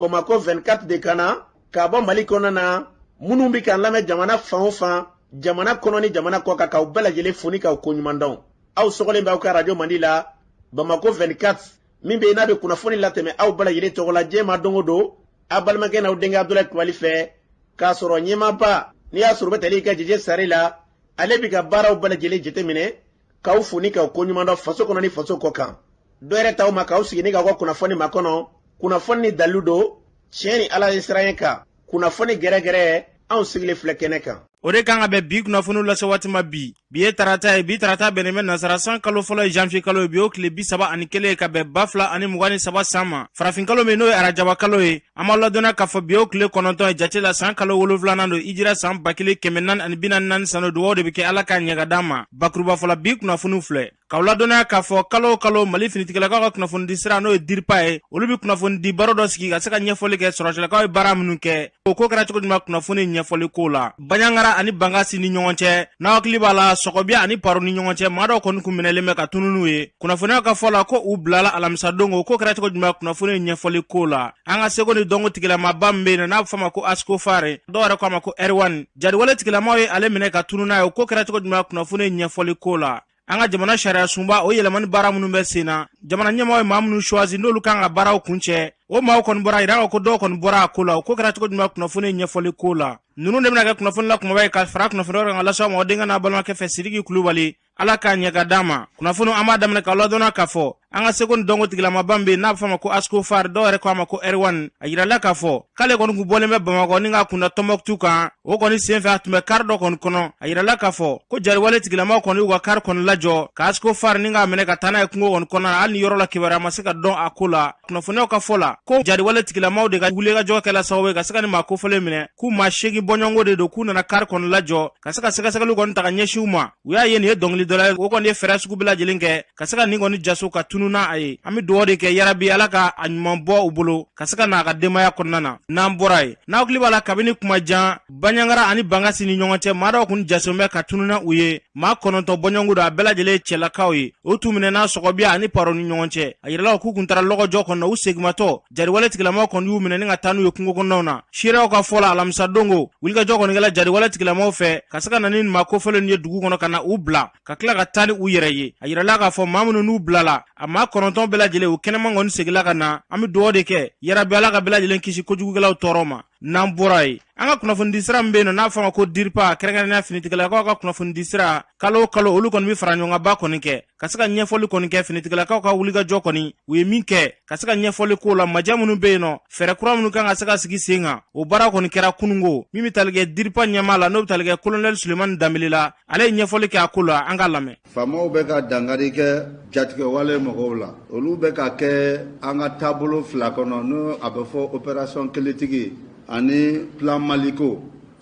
Bamako 24 de kana ka bɔ Mali kɔnɔ na minnu bɛ k'an lamɛn jamana fan o fan jamana kɔnɔ ni jamana kɔ kan k'aw bɛɛ lajɛlen foni k'aw ko ɲuman dɔn aw sɔgɔlen b'aw ka radio Mandi la Bamako 24 min bɛ n'a bɛ kunnafoni latɛmɛ aw bɛɛ lajɛlen tɔgɔ la diɲɛ ma don o don a balimakɛ n'aw denkɛ Abdulaye Kulibali fɛ k'a sɔrɔ ɲɛmaaba n'i y'a sɔrɔ bɛ tali ka jɛjɛ sari la ale bɛ ka baaraw bɛɛ lajɛlen jateminɛ k'aw foni k'aw ko ɲuman dɔn faso kɔnɔ ni faso kɔ kan dɔ yɛrɛ t'aw ma k'aw sigi ni k'aw ka kunnafoni ma kɔnɔ kunnafoni ni dalilu don tiɲɛ ni Ala ye siran kan kunnafoni gɛrɛgɛrɛ anw sigilen filɛ kɛnɛ kan. O de kan ka bɛn bi kunnafoniw lase waati ma bi ye tarata ye bi tarata bɛnnen bɛ nasara san kalo fɔlɔ ye janvier kalo ye bi o tile 31 ka bɛn 2023 san ma farafin kalo min n'o ye arajaba kalo ye an b'a ladɔnniya k'a fɔ bi o tile 9 ye jate la san kalo 7nan don hijira san 1444 sanu dugawu de bɛ kɛ Ala ka ɲɛga d'an ma bakuruba fɔla bi kunnafoniw filɛ k'aw ladɔnniya k'a fɔ kalo o kalo Mali finitigilakaw ka kunnafoni di sira n'o ye diripa ye olu bɛ kunnafoni di baro dɔ sigi ka se ka ɲɛfɔli kɛ sɔrɔsilakaw ye baara minnu kɛ o ko kɛra cogo jumɛn kunnafoni ɲɛfɔli ko la Baɲangara ani Bangasi ni ɲɔgɔn cɛ n'aw hakili b'a la Sɔgɔbiya ani Paro ni ɲɔgɔn cɛ maa dɔw kɔni kun minɛlen bɛ ka tunu n'u ye kunnafoniyaw ka fɔ la ko u bilala alamisa don o ko kɛra cogo jumɛn kunnafoni ɲɛfɔli ko la an ka seko ni dɔnko tigilamaaba min bɛ yen n'a bɛ fɔ a ma ko Asiko Fare dɔw yɛrɛ ko a ma ko R1 jadiwale tigilamaw ye ale minɛ ka tunu n'a ye o ko kɛra cogo jumɛn kunnafoni ɲɛfɔli ko la an ka jamana sariya sunba o yɛlɛmani baara minnu bɛ sen na jamana ɲɛmaaw ye maa minnu choisi n'olu kan ka baaraw kun cɛ o maaw kɔni bɔra yira ko dɔw kɔni bɔra a ko la o ko kɛra cogo jumɛn kunnafoni ɲɛfɔli ko la ninnu de bɛna kɛ kunnafoni la kumaba ye ka fara kunnafoni wɛrɛ kan ka lase aw ma o denkɛ n'a balimakɛ fɛ Sidiki Kulibali Ala k'a ɲɛga d'an ma kunnafoni an b'a daminɛ k'aw ladɔnniya k'a fɔ an ka seko ni dɔnko tigilamaaba min bɛ yen n'a bɛ fɔ a ma ko Asiko Fare dɔw yɛrɛ ko a ma ko R1 a yirala k'a fɔ k'ale kɔni kun bɔlen bɛ Bamakɔ ni k'a kunda Tɔnbɔkutu kan o kɔni senfɛ a tun bɛ kari dɔ kɔni kɔnɔ a yirala k'a fɔ ko jariwale tigilamaw kɔni y'u ka kari kɔni lajɔ ka Asiko Fare ni k'a minɛ ka taa n'a ye kungo kɔni kɔnɔ na hali ni yɔrɔ la kibaruya ma se ka dɔn a ko la kunnafoniyaw ka fɔ la ko jariwale tigilamaw de ka wulikajɔ kɛla sababu ye ka se ka ni maa kofɔlen minɛ k'u maa 8 bɔɲɔngo de don k'u nana kari kɔni lajɔ ka se ka sɛgɛsɛgɛliw kɔni ta ka ɲɛsin u ma u y'a ye nin ye dɔnkili dɔ la o kɔni ye fɛɛrɛ sugu bɛɛ lajɛlen kɛ ka se ka nin kɔni jaso ka tunu n'a a ye an bɛ dugawu de kɛ yarabi Ala ka a ɲuman bɔ u bolo ka se ka n'a ka denbaya kɔnɔna na n'an bɔra ye n'aw hakili b'a la kabini kuma jan Baɲangara ani Bangasi ni ɲɔgɔn cɛ maa dɔw kun jaso bɛ ka tunu na u ye maa 9 bɔɲɔngo don a bɛɛ lajɛlen cɛlakaw ye o tun minɛna Sɔgɔbiya ani Paro ni ɲɔgɔn cɛ a yirala k'u kun taara lɔgɔjɔ kɔnɔ u segimatɔ jariwale tigilamaw kɔni y'u minɛ ni ka taa n'u ye kungo kɔnɔnaw na seerew ka fɔ la alamisa dongo wulikajɔ kɔni kɛla jariwale tigilamaw fɛ ka se ka na ni maa kofɔlen ye dugu kɔnɔ ka na u bila ka tila ka taa ni u yɛrɛ ye a yirala k'a fɔ maa minnu n'u bilala a maa 9 bɛɛ lajɛlen u kɛnɛman kɔni segila ka na an bɛ dugawu de kɛ yarabi Ala ka bɛɛ lajɛlen kisi kojugukɛlaw tɔɔrɔ ma n'an bɔra ye an ka kunnafoni di sira min bɛ yen n'a fɔ a ma ko diripa kɛrɛnkɛrɛnnenya finitigilakaw ka kunnafoni di sira kalo o kalo olu kɔni bɛ fara ɲɔgɔn ba kɔni kɛ ka se ka ɲɛfɔli kɔni kɛ finitigilakaw ka wulikajɔ kɔni u ye min kɛ ka se ka ɲɛfɔli k'o la maja minnu bɛ yen nɔ fɛɛrɛ kura minnu kan ka se ka sigi sen kan o baara kɔni kɛra kunungo min bɛ tali kɛ diripa ɲɛmaa la n'o bɛ tali kɛ kolonɛli Sulemani Danbele la ale ye ɲɛfɔli kɛ a ko la an ka lamɛn. Faamaw bɛ ka dankari kɛ jatigɛwale mɔgɔw la olu bɛ ka kɛ an ka taabolo fila kɔnɔ n'o a bɛ fɔ opération keletigi ani plan Maliko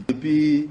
depuis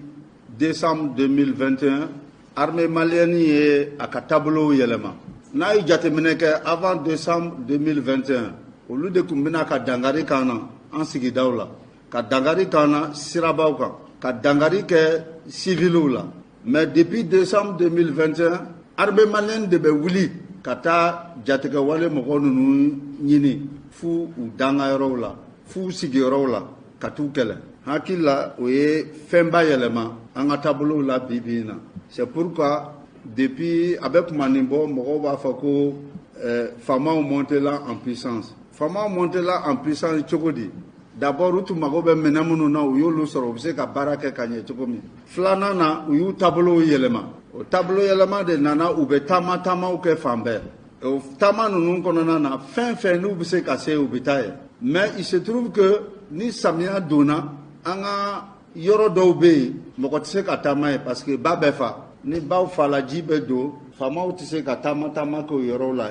décembre 2021 armée malienne ye a ka taabolow yɛlɛma n'a ye jateminɛ kɛ avant décembre 2021 olu de tun bɛna ka dankari k'an na an sigidaw la ka dankari k'an na sirabaw kan ka dankari kɛ civiliw la mais depuis décembre 2021 armée malienne de bɛ wuli ka taa jatigɛwale mɔgɔ ninnu ɲini fu u dangayɔrɔw la fu sigiyɔrɔw la ka t'u kɛlɛ hakili la o ye fɛnba yɛlɛma an ka taabolow la bi bi in na c'est pourquoi depuis a bɛ kuma nin bɔ mɔgɔw b'a fɔ ko faamaw montela en puissance faamaw montela en puissance cogo di d'abord u tun mago bɛ minɛn minnu na u y'olu sɔrɔ u bɛ se ka baara kɛ ka ɲɛ cogo min filanan na u y'u taabolow yɛlɛma o taabolo yɛlɛma de nana u bɛ taamaw kɛ fan bɛɛ o taama ninnu kɔnɔna na fɛn fɛn n'u bɛ se ka se u bɛ taa ye mais il se trouve que ni samiya donna an ka yɔrɔ dɔw bɛ yen mɔgɔ tɛ se ka taama ye parce que ba bɛ fa ni baw fala ji bɛ don faamaw tɛ se ka taama kɛ o yɔrɔw la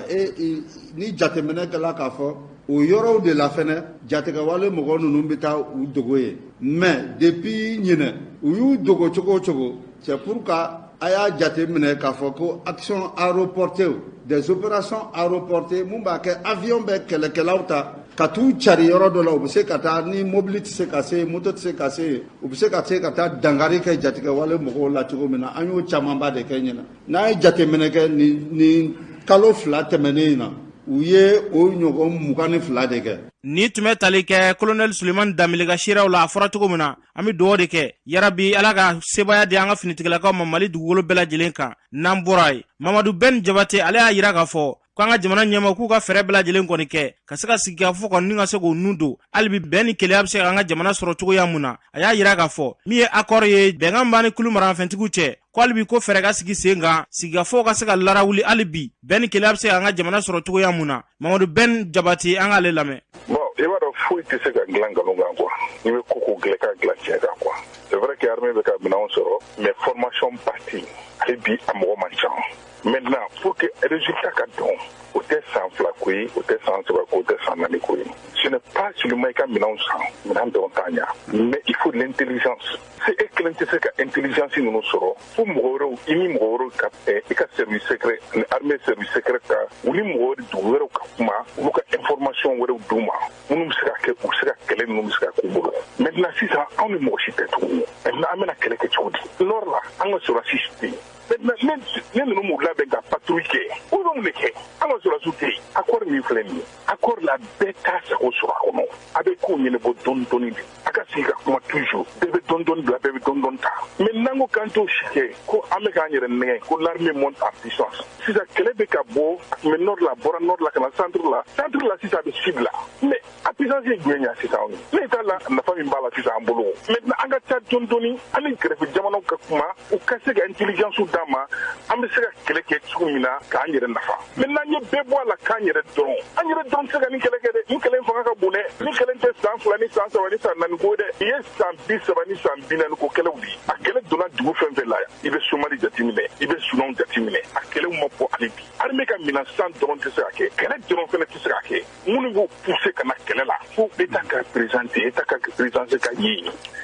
ni jateminɛ kɛla k'a fɔ o yɔrɔw de la fɛnɛ jatigɛwale mɔgɔ ninnu bɛ taa u dogo ye mais depuis ɲinɛ u y'u dogo cogo o cogo c'est pourquoi a y'a jateminɛ k'a fɔ ko action aéroportée des opérations aéroportées mun b'a kɛ avion bɛ kɛlɛkɛlaw ta ka t'u cari yɔrɔ dɔ la u bɛ se ka taa ni mobili tɛ se ka se moto tɛ se ka se u bɛ se ka taa dankari kɛ jatigɛwale mɔgɔw la cogo min na an y'o camanba de kɛ ɲɛna n'a ye jateminɛ kɛ nin kalo 2 tɛmɛnen in na u ye o ɲɔgɔn 22 de kɛ. Ni tun bɛ tali kɛ Colonel Suleiman Danbele ka seeraw la a fɔra cogo min na an bɛ dugawu de kɛ yarabi Ala ka sebaya di an ka finitigilakaw ma Mali dugukolo bɛɛ lajɛlen kan n'an bɔra ye. Mamadu Ben Jabate ale y'a yira k'a fɔ k'an ka jamana ɲɛma k'u ka fɛɛrɛ bɛɛ lajɛlen kɔni kɛ ka se ka sigi ka fɔ kɔni ka se k'o nun don hali bi bɛn ni keleya bɛ se ka an ka jamana sɔrɔ cogoya mun na a y'a yira k'a fɔ min ye accord ye bɛnkan b'an ni kulu maranfɛntigiw cɛ ko hali bi ko fɛɛrɛ ka sigi sen kan sigikafɔw ka se ka larawuli hali bi bɛn ni keleya bɛ se ka an ka jamana sɔrɔ cogoya mun na Mamadu Ben Jabate an k'ale lamɛn. Bon, i b'a dɔn foyi tɛ se ka dilan nkalon kan quoi n'i bɛ ko dilan ka dilan tiɲɛ kan quoi c'est vrai que armée bɛ ka minɛnw sɔrɔ mais formation partie hali bi a mɔgɔ man ca maintenant pour que résultat ka dɔn o tɛ san 2 ko ye o tɛ san 3 ko o tɛ san 4 ko ye ce n'est pas seulement i ka minɛnw san minɛn dɔrɔn t'a ɲa mais il faut l'intelligence si e kelen tɛ se ka intelligence ninnu sɔrɔ fo mɔgɔ wɛrɛw i ni mɔgɔ wɛrɛw ka i ka service secret ni armée service secret ka u ni mɔgɔ wɛrɛ dugu wɛrɛw ka kuma olu ka information wɛrɛw d'u ma minnu bɛ se ka kɛ u bɛ se ka kɛlɛ ninnu bɛ se ka k'u bolo maintenant sisan anw ni mɔgɔ si tɛ tuguni maintenant an bɛna kɛlɛ kɛ cogo di nord la an ka sɔrɔsi tɛ yen maintenant ne ninnu m'u labɛn ka patrouille kɛ u bɛ mun de kɛ an ka sɔrɔsiw tɛ yen accord min filɛ nin ye accord la bɛɛ t'a sago sɔrɔ a kɔnɔ a bɛ kow ɲɛnabɔ dɔɔni dɔɔni de a ka sigi ka kuma toujours bɛɛ bɛ dɔɔni dɔɔni bila bɛɛ bɛ dɔɔni dɔɔni ta mais n'an ko k'an t'o si kɛ ko an bɛ k'an yɛrɛ nɛgɛ ko l'armée monte en puissance sisan kɛlɛ bɛ ka bɔ mais nord la bɔra nord la ka na centre la sisan a bɛ sud la mais a puissance ye jumɛn ye sisan ne t'a la nafa min b'a la sisan an bolo maintenant an ka taa dɔɔni dɔɔni an ni kɛrɛfɛ jamanaw ka kuma u ka se ka intelligence d'an ma an bɛ se ka kɛlɛ kɛ cogo min na k'an yɛrɛ nafa maintenant n ye bɛɛ bɔ a la k'an yɛrɛ dɔrɔn tɛ se ka nin kɛlɛ kɛ dɛ nin kɛlɛ in fanga ka bon dɛ nin kɛlɛ in tɛ san 2 ni san 3 ni san 4 ko dɛ i ye san 30 ni san 40 ko kɛlɛw di a kɛlɛ donna dugu fɛn fɛn la i bɛ Somali jateminɛ i bɛ Sudan jateminɛ a kɛlɛw ma bɔ hali bi armée ka minɛn san dɔrɔn tɛ se ka kɛ kɛlɛ dɔrɔn fɛnɛ tɛ se ka kɛ minnu b'u pousser ka na kɛlɛ la fo État ka présenter État ka présenter ka ye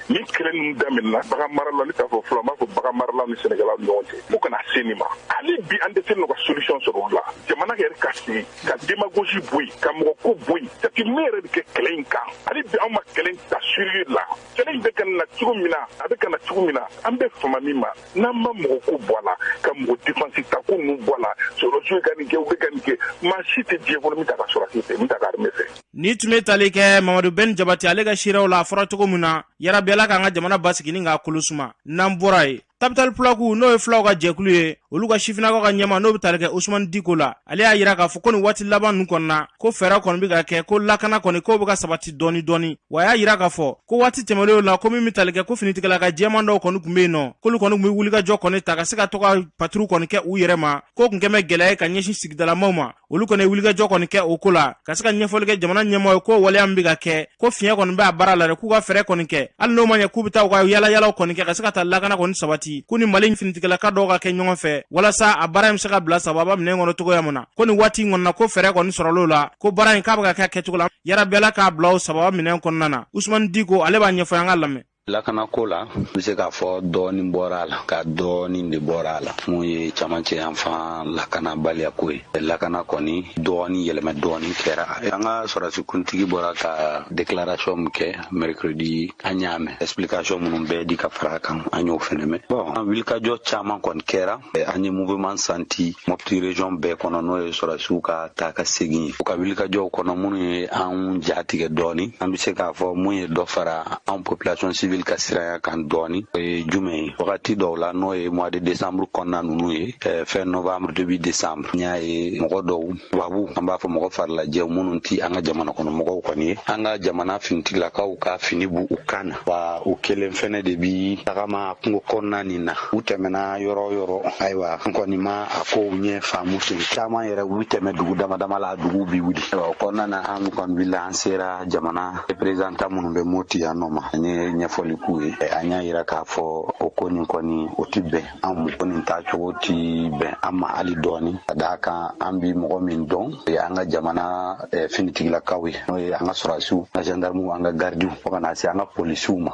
ni kɛlɛ ninnu daminɛna bagan maralaw ne t'a fɔ fɔlɔ n b'a fɔ bagan maralaw ni sɛnɛkɛlaw ni ɲɔgɔn cɛ fo ka na se nin ma hali bi an tɛ se ka solution sɔrɔ o la jamana yɛrɛ ka sigi ka démagogie bɔ yen ka mɔgɔ ko bɔ yen jateminɛ yɛrɛ de kɛ kɛlɛ in kan hali bi anw ma kɛlɛ in ta sérieux la kɛlɛ in bɛ ka na cogo min na a bɛ ka na cogo min na an bɛ fama min ma n'an ma mɔgɔ ko bɔ a la ka mɔgɔ défense ta ko ninnu bɔ a la sɔrɔsiw ka nin kɛ u bɛ ka nin kɛ maa si tɛ diɲɛ kɔnɔ min t'a ka sɔrɔsi fɛ min t'a ka armée fɛ. Ni tun bɛ tali kɛ Mamadu Ben Jabate ale ka seeraw la a fɔra cogo min na yarabi Ala k'an ka jamana basigi ni k'a kolo suma n'an bɔra ye Capital Plaku n'o ye fulaw ka jɛkulu ye olu ka sifinakaw ka ɲɛma n'o bɛ tali kɛ Ousmane Diko la ale y'a yira k'a fɔ ko nin waati laban ninnu kɔnɔ na ko fɛɛrɛ kɔni bɛ ka kɛ ko lakana kɔni k'o bɛ ka sabati dɔɔni dɔɔni wa a y'a yira k'a fɔ ko waati tɛmɛnlenw la ko min bɛ tali kɛ ko finitigilaka jɛman dɔw kɔni tun bɛ yen nɔ k'olu kɔni tun bɛ wulikajɔ kɔni ta ka se ka to ka patrouille kɔni kɛ u yɛrɛ ma k'o tun kɛn bɛ gɛlɛya ye ka ɲɛsin sigidalamaw ma olu kɔni ye wulikajɔ kɔni kɛ o ko la ka se ka ɲɛfɔli kɛ jamana ɲɛmɔgɔ ye ko waleya min bɛ ka kɛ ko fiɲɛ kɔni bɛ a baara la dɛ k'u ka fɛɛrɛ kɔni kɛ hali n'o ma ɲɛ k'u bɛ taa u ka yalayalaw kɔni kɛ ka se ka taa lakana kɔni sabati ko ni Mali finitigilaka dɔw ka kɛ ɲɔgɔn fɛ walasa a baara in bɛ se ka bila sababa minɛn kɔnɔ cogoya min na ko nin waati in kɔnɔ na ko fɛɛrɛ kɔni sɔrɔl'o la ko baara in k'a bɛ ka kɛ kɛcogo la yarabi Ala k'a bila o sababa minɛn kɔnɔna na Ousmane Diko ale b'a ɲɛfɔ an ka lamɛn. Lakana ko la bɛ se k'a fɔ dɔɔni bɔra a la ka dɔɔni de bɔra a la mun ye camancɛ yanfan lakana baliya ko ye lakana kɔni dɔɔni yɛlɛmɛ dɔɔni kɛra an ka sɔrɔsi kuntigi bɔra ka déclaration min kɛ mercredi an y'a mɛn explication minnu bɛɛ di ka fara kan an y'o fɛnɛ mɛn bon an wulikajɔ caman kɔni kɛra an ye mouvement santi Mopti région bɛɛ kɔnɔ n'o ye sɔrɔsiw ka taa ka segin ye o ka wulikajɔw kɔnɔ minnu ye an jatigɛ dɔɔni an bɛ se k'a fɔ mun ye dɔ fara an population civile ka siraya kan dɔɔni o ye jumɛn ye wagati dɔw la n'o ye mois de décembre kɔnɔna ninnu ye fin novembre début décembre n y'a ye mɔgɔ dɔw tubabu an b'a fɔ mɔgɔ farilajɛw minnu ti an ka jamana kɔnɔ mɔgɔw kɔni ye an ka jamana finitigilakaw ka fini bu u kan na wa u kelen fɛnɛ de bi tagama kungo kɔnɔna nin na u tɛmɛna yɔrɔ o yɔrɔ ayiwa an kɔni ma a kow ɲɛ faamu ten caman yɛrɛ u tɛmɛ dugu dama dama la dugu bi wuli o kɔnɔna na an kɔni wulila an sera jamana représentant minnu bɛ Moti yan nɔ ma an ye ɲɛfɔli k'u ye an y'a yira k'a fɔ o ko nin kɔni o ti bɛn an ma ko nin taacogo ti bɛn an ma hali dɔɔni ka d'a kan an bi mɔgɔ min dɔn o ye an ka jamana finitigilakaw ye n'o ye an ka sɔrɔsiw an ka gendarmew an ka gardiw fo ka na se an ka polisiw ma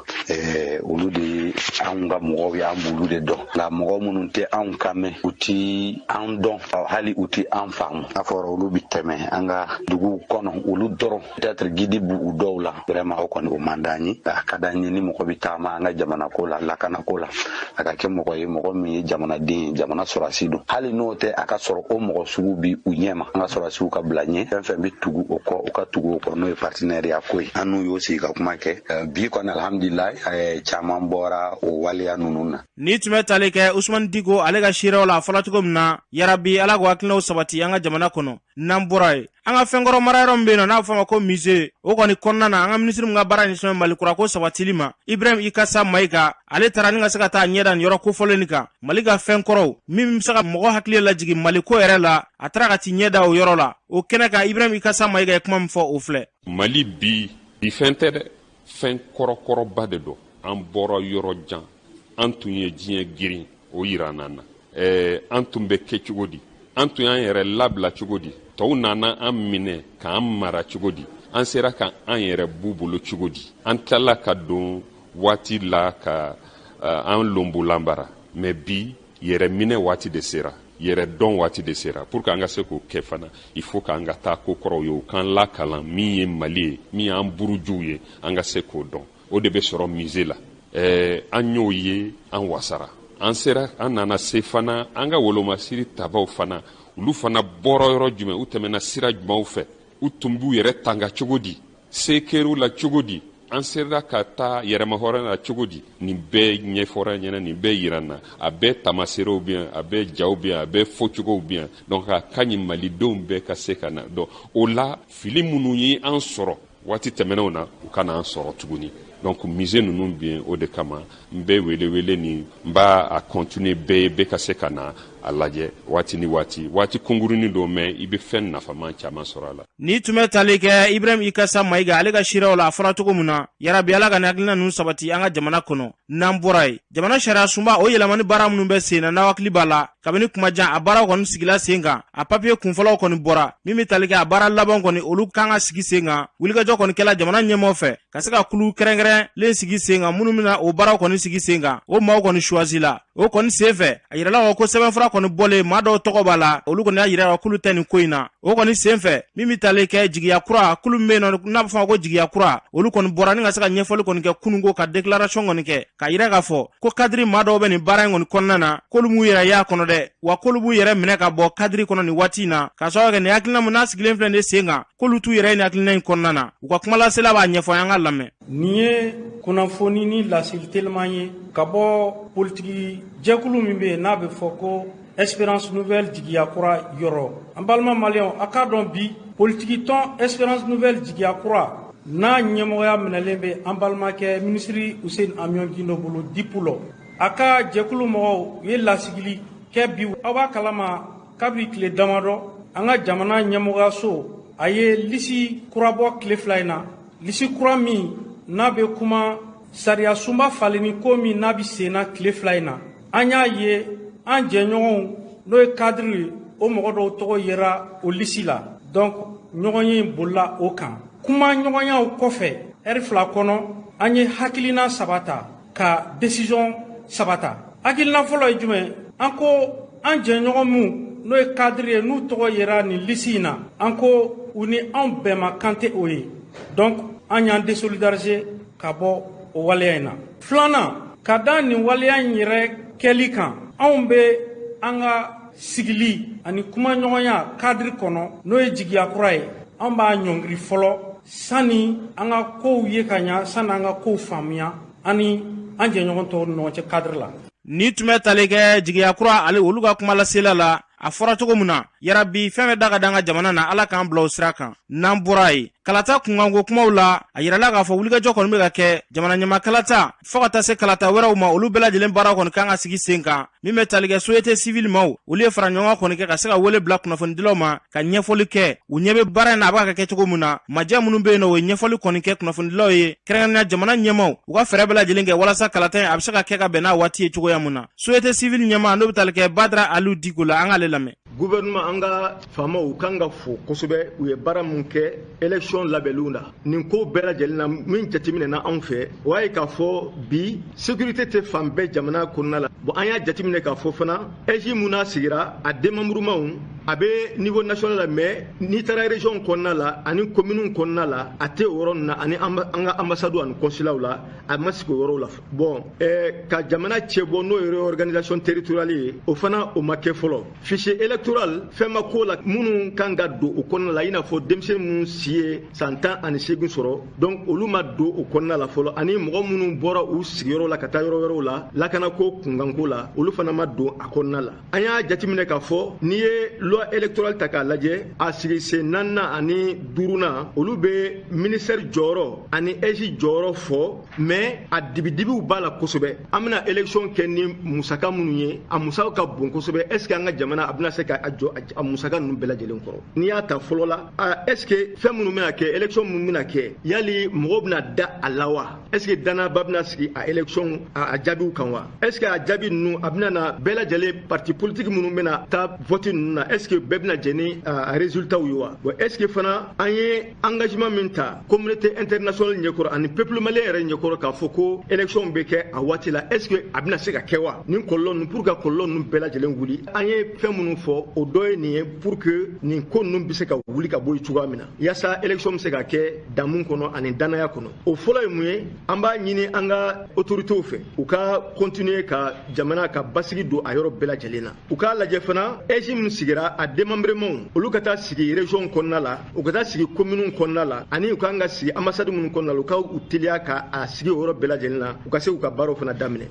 olu de anw ka mɔgɔw ye an b'olu de dɔn nka mɔgɔ minnu tɛ anw kan mɛn u ti an dɔn hali u ti an faamu n'a fɔra olu bi tɛmɛ an ka duguw kɔnɔ olu dɔrɔn peut-être guide b'u dɔw la vraiment o kɔni o man d'an ye a ka d'an ye ni mɔgɔ mɔgɔ bɛ taama an ka jamana ko la lakana ko la a ka kɛ mɔgɔ ye mɔgɔ min ye jamanaden jamana sɔrɔsi don hali n'o tɛ a ka sɔrɔ o mɔgɔ sugu bi u ɲɛma an ka sɔrɔsiw ka bila ɲɛ fɛn fɛn bɛ tugu o kɔ u ka tugu o kɔ n'o ye partenariat ko ye an n'u y'o sigi ka kuma kɛ bi kɔni alhamdulilayi caman bɔra o waleya ninnu na. Ni tun bɛ tali kɛ Usmani Diko ale ka seerew la a fɔla cogo min na yarabi ala k'o hakilinaw sabati an ka jamana kɔnɔ n'an bɔra ye an ka fɛnkɔrɔ marayɔrɔ min bɛ yen nɔ n'a bɛ fɔ a ma ko musée o kɔni kɔnɔna na an ka minisiri min ka baara ɲɛsinnen bɛ Malikura ko sabatili ma Ibrahim Ikasa Mayiga ale taara ni ka se ka taa ɲɛda nin yɔrɔ kofɔlen nin kan Mali ka fɛnkɔrɔw min bɛ se ka mɔgɔ hakili lajigin Mali ko yɛrɛ la a taara ka t'i ɲɛda o yɔrɔ la o kɛnɛ kan Ibrahim Ikasa Mayiga ye kuma min fɔ o filɛ. Mali bi fɛn tɛ dɛ fɛn kɔrɔkɔrɔba de don an bɔra yɔrɔ jan an tun ye diɲɛ girin o yira an na an tun bɛ kɛ cogo di an tun y'an yɛrɛ labila cogo di tɔw nana an minɛ k'an mara cogo di an sera ka an yɛrɛ b'u bolo cogo di an tilala ka don waati la ka an lonbolan bara mais bi yɛrɛ minɛ waati de sera yɛrɛ dɔn waati de sera pour que an ka se k'o kɛ fana il faut que an ka taa ko kɔrɔw ye o k'an lakalan min ye Mali ye min y'an burujuw ye an ka se k'o dɔn o de bɛ sɔrɔ musée la an y'o ye an wasara an sera an nana se fana an ka wolomasiri tabaw fana olu fana bɔra yɔrɔ jumɛn u tɛmɛna sira jumɛnw fɛ u tun b'u yɛrɛ tanga cogo di se kɛr'u la cogo di an sera ka taa yɛrɛmahɔrɔn la cogo di nin bɛɛ ɲɛfɔra ɲɛna nin bɛɛ yira na a bɛɛ tamaserew bɛ yan a bɛɛ jaw bɛ yan a bɛɛ fɔcogow bɛ yan donc a ka ɲi malidenw bɛɛ ka se ka na donc o la fili minnu ye an sɔrɔ waati tɛmɛnenw na u kana an sɔrɔ tuguni donc musée ninnu bɛ yen o de kama n bɛ wele ni n b'a a continuer bɛɛ ye bɛɛ ka se ka na a lajɛ waati ni waati kungurunin don mais i bɛ fɛn nafaman caman sɔrɔ a la. Ni tun bɛ tali kɛ Ibrahim Ikasa Mayiga ale ka seerew la a fɔra cogo min na yarabi ala ka nin hakilina ninnu sabati an ka jamana kɔnɔ n'an bɔra ye jamana sariya sunba o yɛlɛmani baara minnu bɛ sen na n'aw hakili b'a la kabini kuma jan a baaraw kɔni sigila sen kan a papiye kunfɔlɔw kɔni bɔra min bɛ tali kɛ a baara laban kɔni olu kan ka sigi sen kan wulikajɔ kɔni kɛla jamana ɲɛmɔgɔ fɛ ka se ka kulu kɛrɛnkɛrɛnlen sigi sen kan minnu bɛna o baaraw kɔni sigi sen kan o maaw kɔni choisi la o kɔni sen fɛ a yirala ko sɛbɛnfura kɔni bɔlen maa dɔw tɔgɔ b'a la olu kɔni y'a yira k'olu tɛ nin ko in na o kɔni sen fɛ min bɛ tali kɛ jigiya kura kulu min bɛ yen nɔ n'a bɛ fɔ ma ko jigiya kura olu kɔni bɔra ni ka se ka ɲɛfɔli kɔni kɛ kununko ka déclaration kɔni kɛ ka yira k'a fɔ ko kadiri maa dɔw bɛ nin baara in kɔni kɔnɔna na k'olu m'u yɛrɛ y'a kɔnɔ dɛ wa k'olu b'u yɛrɛ minɛ ka bɔ kadiri kɔnɔ nin waati in na k'a sababu kɛ nin hakilina min n'a sigilen filɛ nin sen kan k'olu t'u yɛrɛ nin hakilina in kɔnɔna na u ka kumalasela b'a ɲɛfɔ an ka lamɛn. Nin ye kunnafoni ni laseli teliman ye ka bɔ politiki jɛkulu min bɛ yen n'a bɛ fɔ ko Espérance Nouvelle jigiya kura yɔrɔ an balima maliyɛnw a k'a dɔn bi politiki tɔn Espérance Nouvelle jigiya kura n'a ɲɛmɔgɔya minɛlen bɛ an balimakɛ minisiri Hussein Amion Gindo bolo DIPU la a ka jɛkulu mɔgɔw u ye lasigili kɛ bi aw b'a kalama kabini tile damadɔ an ka jamana ɲɛmɔgɔyaso a ye lisi kura bɔ tile 2 in na lisi kura min n'a bɛ kuma sariya sunba falenni ko min n'a bɛ sen na tile 2 in na an y'a ye an jɛɲɔgɔnw n'o ye kadiri ye o mɔgɔ dɔw tɔgɔ yera o lisi la donc ɲɔgɔnye in bolila o kan kuma ɲɔgɔnyaw kɔfɛ heure 2 kɔnɔ an ye hakilina saba ta ka décision saba ta hakilina fɔlɔ ye jumɛn an ko an jɛɲɔgɔn min n'o ye kadiri ye n'u tɔgɔ yera nin lisi in na an ko u ni anw bɛɛ ma kan tɛ o ye donc an y'an désolidariser ka bɔ o waleya in na. Filanan ka da nin waleya in yɛrɛ kɛli kan anw bɛ an ka sigili ani kumaɲɔgɔnya kadiri kɔnɔ n'o ye jigiya kura ye an b'a ɲɔngiri fɔlɔ sani an ka kow ye ka ɲa sani an ka kow faamuya ani an jɛɲɔgɔn tɔw ni ɲɔgɔn cɛ kadiri la. Ni tun bɛ tali kɛ jigiya kura ale olu ka kumalasela la a fɔra cogo min na yarabi fɛn bɛ da ka da an ka jamana na ala k'an bila o sira kan n'an bɔra ye kalata kunkanko kumaw la a yirala k'a fɔ wulikajɔ kɔni bɛ ka kɛ jamana ɲɛma kalata fɔ ka taa se kalata wɛrɛw ma olu bɛɛ lajɛlen baaraw kɔni kan ka sigi sen kan min bɛ tali kɛ société civile ma olu ye fara ɲɔgɔn kɔni kɛ ka se ka wele bila kunnafonidilaw ma ka ɲɛfɔli kɛ u ɲɛ bɛ baara in na a b'a ka kɛ cogo min na majɛ minnu bɛ yen nɔ o ye ɲɛfɔli kɔni kɛ kunnafonidilaw ye kɛrɛnkɛrɛnnenya jamana ɲɛmaw u ka fɛɛrɛ bɛɛ lajɛlen kɛ walasa kalata in a bɛ se ka kɛ ka bɛn n'a waati ye cogoya min na société civile ɲɛma n'o bɛ tali kɛ Badara Aliou Diko la an k'ale lamɛn. Gouvernement an ka faamaw kan ka fo kosɛbɛ u ye baara mun kɛ élection labɛnniw na nin ko bɛɛ lajɛlen na min jateminɛna anw fɛ o y'a ye k'a fɔ bi sécurité tɛ fan bɛɛ jamana kɔnɔna la bon an y'a jateminɛ k'a fɔ fana EJ mun n'a sigira a démembrement a bɛ niveau national la mais n'i taara région kɔnɔna la ani commune kɔnɔna la a tɛ o yɔrɔ na ani an ka ambassade ani consulaw la a ma sigi o yɔrɔ la bon ka jamana cɛ bɔ n'o ye réorganisation territoriale ye o fana o ma kɛ fɔlɔ fichier électoral fɛn ma ko la minnu kan ka don o kɔnɔna la i n'a fɔ denmisɛnnin minnu si ye san 18 sɔrɔ donc olu ma don o kɔnɔna la fɔlɔ ani mɔgɔ minnu bɔra u sigiyɔrɔ la ka taa yɔrɔ wɛrɛw la lakanako kunkanko la olu fana ma don a kɔnɔna la an y'a jateminɛ k'a fɔ n'i ye loi électorale ta k'a lajɛ a sigi sen 4nan ani 5nan olu bɛ ministère jɔyɔrɔ ani EJ jɔyɔrɔ fɔ mais a dibidibiw b'a la kosɛbɛ an bɛna élection kɛ ni musaka minnu ye a musaka ka bon kosɛbɛ est ce que an ka jamana a bɛna se ka jɔ a musaka ninnu bɛɛ lajɛlen kɔrɔ n'i y'a ta fɔlɔ la est ce que fɛn minnu bɛna kɛ élection minnu bɛna kɛ yali mɔgɔw bɛna da a la wa est ce que danaba bɛna sigi a élection a jaabiw kan wa est ce que a jaabi ninnu a bɛna na bɛɛ lajɛlen parti politique minnu bɛna taa vote ninnu na est ce que bɛɛ bɛna jɛ ni a résultat ye wa bon est ce que fana an ye engagement min ta communauté internationale ɲɛkɔrɔ ani peuple malien yɛrɛ ɲɛkɔrɔ k'a fɔ ko élection bɛ kɛ a waati la est ce que a bɛna se ka kɛ wa nin kɔlɔlɔ ninnu pour que kɔlɔlɔ ninnu bɛɛ lajɛlen wuli an ye fɛn minnu fɔ o dɔ ye nin ye pour que nin ko ninnu bɛ se ka wuli ka bɔ yen cogoya min na yaasa élection bɛ se ka kɛ damu kɔnɔ ani danaya kɔnɔ o fɔlɔ ye mun ye an b'a ɲini an ka autorités fɛ u ka continuer ka jamana ka basigi don a yɔrɔ bɛɛ lajɛlen na u k'a lajɛ fana EJ min sigira a démembrement olu ka taa sigi région kɔnɔna la u ka taa sigi commune kɔnɔna la ani u kan ka sigi ambassade minnu kɔnɔna la u ka u teliya ka a sigi o yɔrɔ bɛɛ lajɛlen na u ka se u ka baaraw fana daminɛ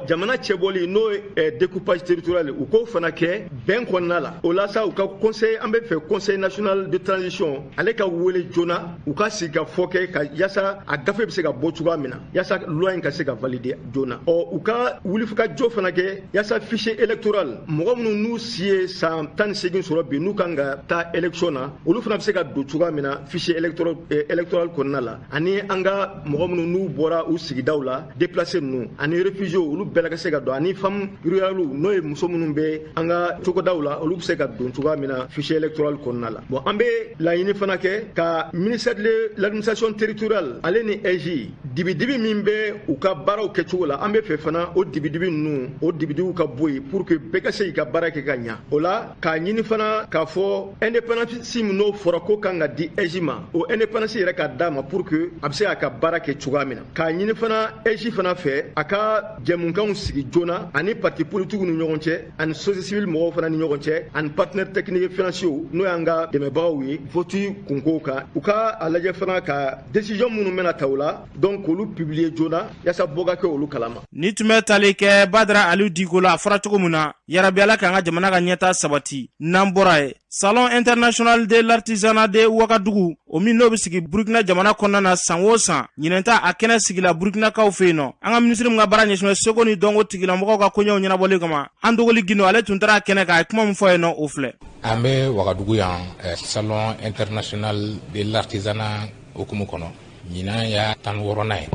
jamana cɛbɔli n'o ye découpage territorial u k'o fana kɛ bɛn kɔnɔna la o la sa u ka conseil an bɛ fɛ conseil national de transition ale ka wele joona u ka sigi ka fɔ kɛ ka yaasa a gafe bɛ se ka bɔ cogoya min na yaasa loi in ka se ka valider joona u ka wuli fo ka jɔ fana kɛ yaasa fichier électoral mɔgɔ minnu n'u si ye san 18 sɔrɔ bi n'u kan ka taa élection na olu fana bɛ se ka don cogoya min na fichier électoral kɔnɔna la ani an ka mɔgɔ minnu n'u bɔra u sigidaw la déplacé ninnu ani réfugiés olu bɛɛ la ka se ka don ani femme rurale n'o ye muso minnu bɛ an ka cogodaw la olu bɛ se ka don cogoya min na fichier électoral kɔnɔna la bon an bɛ laɲini fana kɛ ka ministère de l'administration territoriale ale ni EJ dibidibi min bɛ u ka baaraw kɛcogo la an bɛ fɛ fana o dibidibi ninnu o dibidibiw ka bɔ yen pour que bɛɛ ka se k'i ka baara kɛ ka ɲa o la k'a ɲini fana k'a fɔ indépendance min n'o fɔra ko kan ka di EJ ma o indépendance yɛrɛ ka d'a ma pour que a bɛ se k'a ka baara kɛ cogoya min na k'a ɲini fana EJ fana fɛ a ka jɛmunkanw sigi joona ani parti politique ni ɲɔgɔn cɛ ani société civile mɔgɔw fana ni ɲɔgɔn cɛ ani partenaires techniques et financiers n'o y'an ka dɛmɛbagaw ye vote kunkow kan u ka a lajɛ fana ka décision minnu bɛna ta o la donc olu publier joona yaasa bɔ ka kɛ olu kalama ni tun bɛ tali kɛ Badara Aliou Diko la a fɔra cogo min na yarabi Ala k'an ka jamana ka ɲɛtaa sabati n'an bɔra ye Salon international de l'artisanat de Ouagadougou o min n'o bɛ sigi Burkina jamana kɔnɔna na san o san ɲinɛnta a kɛnɛ sigila Burkinakaw fɛ yen nɔ an ka ministre min ka baara ɲɛsinnen Seko ni dɔnko tigilamɔgɔw ka koɲɛw ɲɛnabɔli kama an dogoli Gindo ale tun taara kɛnɛ kan a ye kuma min fɔ yen nɔ o filɛ an bɛ Ouagadougou yan Salon international de l'artisanat hukumu kɔnɔ ɲinan y'a 16nan ye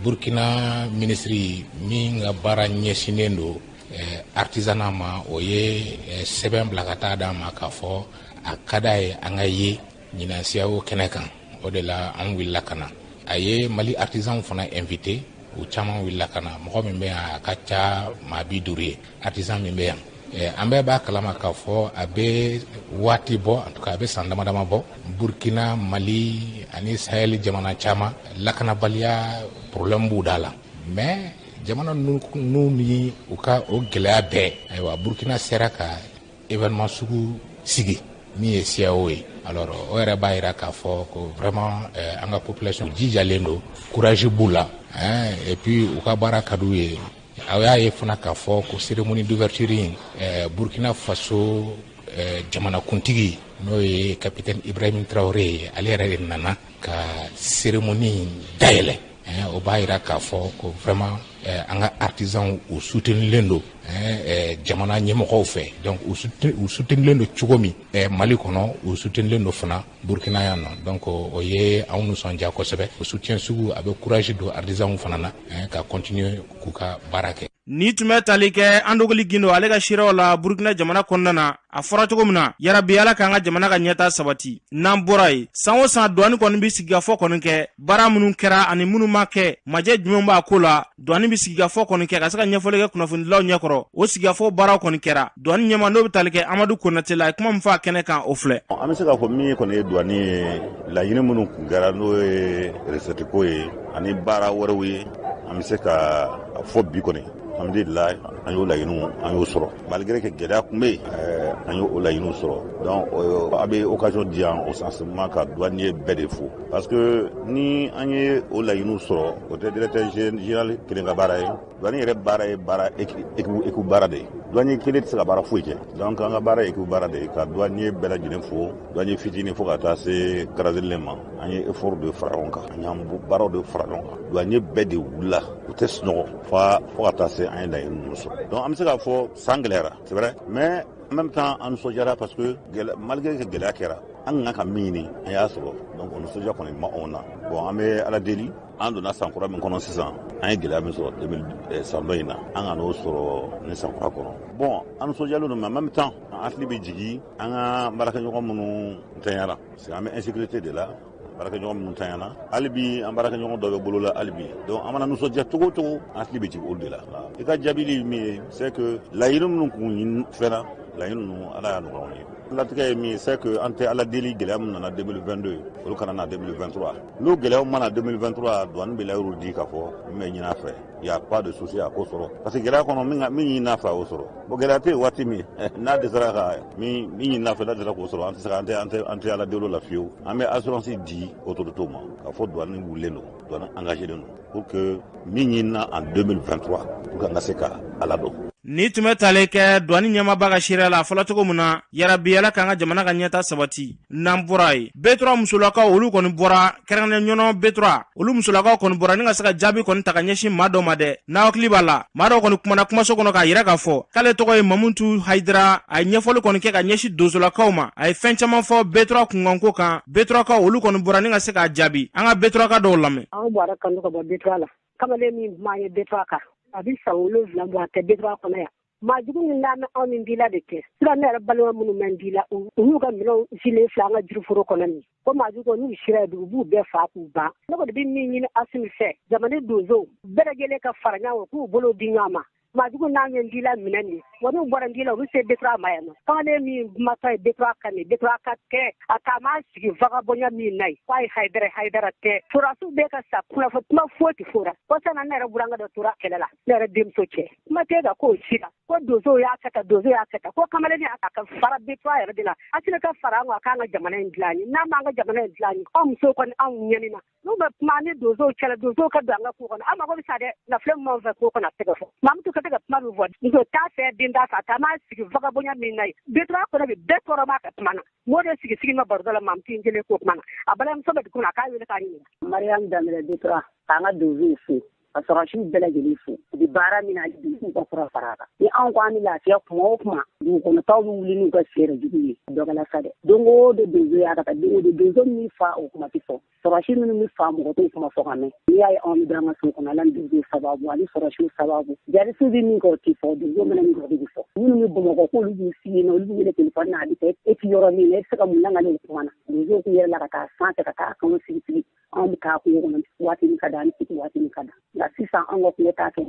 Burkina ministre min ka baara ɲɛsinnen don artisanat ma o ye sɛbɛn bila ka taa d'an ma k'a fɔ a ka d'a ye an ka ye ɲinan siyaw kɛnɛ kan o de la an wulila ka na a ye Mali artisan fana invité u caman wulila ka na mɔgɔ min bɛ yan a ka ca maa 50 ye artisan min bɛ yan an bɛɛ b'a kalama k'a fɔ a bɛ waati bɔ en tout cas a bɛ san dama dama bɔ Burkina Mali ani Sahel jamana caman lakanabaliya problème b'u da la mais jamana ninnu ni u ka o gɛlɛya bɛɛ ayiwa Burkina sera ka événement sugu sigi min ye CEDEAO ye alors o yɛrɛ b'a jira k'a fɔ ko vraiment an ka population jijalen don courage b'u la et puis u ka baara ka d'u ye aw y'a ye fana k'a fɔ ko cérémonie d'ouverture in Burkina Faso jamanakuntigi n'o ye capitaine Ibrahim Traoré ale yɛrɛ de nana ka cérémonie dayɛlɛ o b'a jira k'a fɔ ko vraiment an ka artisan u soutenilen don jamana ɲɛmɔgɔw fɛ donc u soutenilen don cogo min Mali kɔnɔ u soutenilen don fana Burkina yan nɔ donc o ye anw nisɔndiya kosɛbɛ o soutien sugu a bɛ courage don artisanw fana na ka continuer k'u ka baara kɛ ni tun bɛ tali kɛ an dogoli Gindo ale ka siraw la Burkina jamana kɔnɔna na a fɔra cogo min na yarabi Ala k'an ka jamana ka ɲɛtaa sabati n'an bɔra ye san o san dɔɔni kɔni bɛ sigi ka fɔ kɔni kɛ baara minnu kɛra ani minnu ma kɛ majɛ jumɛn b'a ko la douane bi sigikafɔ kɔni kɛ ka se ka ɲɛfɔli kɛ kunnafonidilaw ɲɛkɔrɔ o sigikafɔ baaraw kɔni kɛra douane ɲɛma n'o bɛ tali kɛ Amadu Konate la kuma min fɔ a kɛnɛ kan o filɛ. An bɛ se k'a fɔ min kɔni ye douane ye laɲini minnu kun kɛra n'o ye recette ko ye ani baara wɛrɛw ye an bɛ se ka fɔ bi kɔni alhamdulillah an y'o laɲiniw an y'o sɔrɔ malgré que gɛlɛya kun bɛ yen an y'o laɲiniw sɔrɔ donc a bɛ occasion di yan au sensement ka douanier bɛɛ de fo parce que ni an ye o laɲiniw sɔrɔ o tɛ directeur général kelen ka baara ye douanier yɛrɛ baara ye baara équipe baara de ye douanier kelen tɛ se ka baara foyi kɛ donc an ka baara ye équipe baara de ye ka douanier bɛɛ lajɛlen fo douanier fitinin fo ka taa se gradelen ma an ye effort de fara ɲɔgɔn kan an y'an baaraw de fara ɲɔgɔn kan douanier bɛɛ de wulila u tɛ sunɔgɔ fo ka taa se an ye laɲini ninnu sɔrɔ donc an bɛ se k'a fɔ san gɛlɛyara c'est vrai mais en même temps an nisɔndiyara parce que malgré que gɛlɛya kɛra an kan ka min ɲini an y'a sɔrɔ donc o nisɔndiya kɔni ma anw na bon an bɛ ala deli an donna san kura min kɔnɔ sisan an ye gɛlɛya min sɔrɔ san dɔ in na an ka n'o sɔrɔ ni san kura kɔnɔ bon an nisɔndiyalen don mais en même temps an hakili bɛ jigin an ka baarakɛɲɔgɔn minnu ntanyara parce que an bɛ insécurité de la baarakɛɲɔgɔn minnu tanyana hali bi an baarakɛɲɔgɔn dɔ bɛ bolo la hali bi donc an mana nisɔndiya cogo o cogo an hakili bɛ jigin olu de la i ka jaabili min ye c'est que laɲini minnu kun fɛnna laɲini ninnu ala y'a nɔgɔya anw ye latigɛ ye min ye c'est que an tɛ ala deli gɛlɛya min nana 2022 olu kana na 2023 n'o gɛlɛyaw mana 2023 douane bɛ layiru di k'a fɔ min bɛ ɲin'a fɛ y a pas de souci a ko sɔrɔ parce que gɛlɛya kɔnɔ min ɲin'a fɛ a y'o sɔrɔ bon gɛlɛya tɛ yen waati min n'a dɛsɛra ka min ɲin'a fɛ n'a dɛsɛra k'o sɔrɔ an tɛ se ka an tɛ ala deli o la fiyewu an bɛ assurance di autorités ma k'a fɔ douane wulilen don douane engagé don pour que min ɲinina en 2023 pour que an ka se ka ala dɔn. Ni tun bɛ tali kɛ douane ɲɛmaaba ka seereya la fɔlɔ cogo min na yarabi ala k'an ka jamana ka ɲɛta sabati n'an bɔra ye B3 musolakaw olu kɔni bɔra kɛrɛnkɛrɛnnen ɲɔnɔ B3 olu musolakaw kɔni bɔra ni ka se ka jaabi kɔni ta ka ɲɛsin maa dɔ ma dɛ n'aw hakili b'a la maa dɔw kɔni kumana kumaso kɔnɔ k'a yira k'a fɔ k'ale tɔgɔ ye Mamutu Hayidara a ye ɲɛfɔli kɔni kɛ ka ɲɛsin donsolakaw ma a ye fɛn caman fɔ B3 kunkanko kan B3 kaw olu kɔni bɔra ni ka se k'a jaabi an ka B3 ka dɔw lamɛn. An bɔra kan ka bɔ B3 la kamalen min maa ye B3 kan a bɛ san 7 bɔ a tɛ B3 kɔnɔ yan. Maajugu min n'an anw ni dila de kɛ sira ne yɛrɛ balima minnu bɛ dila u y'u ka minɛnw silen fila an ka jiriforo kɔnɔ nin ko maajugu n'u sira u b'u bɛɛ faa k'u ban ne kɔni bɛ min ɲini Asimi fɛ jamana donsow bɛɛ lajɛlen ka fara ɲɔgɔn k'u bolo di ɲɔgɔn ma maajugu n'an ye dila minɛ nin wa n'u bɔra dila u bɛ se B3 ma yan nɔ kamalen min matɔ ye B3 kan nin B3 ka kɛ a taa ma sigi vagabɔnya min na ye k'a ye Hayidara tɛ forasiw bɛ ka sa kuma foyi tɛ fora ko sanna ne yɛrɛ burankɛ dɔ tora kɛlɛ la ne yɛrɛ denmuso cɛ kuma tɛ ka k'o si la ko donsow y'a kɛ tan ko kamalen y'a ka fara B3 yɛrɛ de la a tɛna ka fara an kan k'an ka jamana in dilan ye n'an b'an ka jamana in dilan ye anw musow kɔni anw ɲɛnina n'u bɛ kuma ni donsow cɛla donsow ka don an ka ko kɔnɔ an mago bɛ sa dɛ nafolo min b'an fɛ ko kɔnɔ a tɛ ka fɔ Mamutu ka tɛ ka kuma min fɔ muso t'a fɛ den t'a fɛ a taa m'a sigi vagabɔnya min na ye B3 kɔnɔ bi bɛɛ tɔɔrɔ b'a ka kuma na m'o de sigi ma baro dɔ la Mamutu in kelen ko kuma na a balimamuso bɛ dugu kɔnɔ a k'a wele k'a ɲininka. Mariam Danbɛlɛ B3 k'an ka donsow fo ka sɔrɔsiw bɛɛ lajɛlen fo u bɛ baara min na dugu ka fura fara kan ni anw ko an bɛ lafiya kuma o kuma dugukɔnɔtaw bɛ wuli n'u ka seere jugu ye dɔ kɛla sa dɛ don o don donso y'a ka taa don o don donso min fa o kuma tɛ fɔ sɔrɔsi minnu bɛ fa mɔgɔ t'o kuma fɔ ka mɛn n'i y'a ye anw bɛ an ka so kɔnɔ ala ni donso sababu ani sɔrɔsiw sababu jarisiw bɛ min kɛ o tɛ fɔ donso mana min kɛ o de bɛ fɔ minnu bɛ Bamakɔ k'olu b'u f'i ɲɛna olu b'u wele telefɔni na a bɛ kɛ e ti yɔrɔ min na e bɛ se ka mun langale o kuma na donso kun yɛrɛ la ka taa sanfɛ ka taa kanw sigi anw bɛ k'a kungo kɔnɔ waati min ka di ani sigi waati min ka di nka sisan an ka kungo t'a kɛ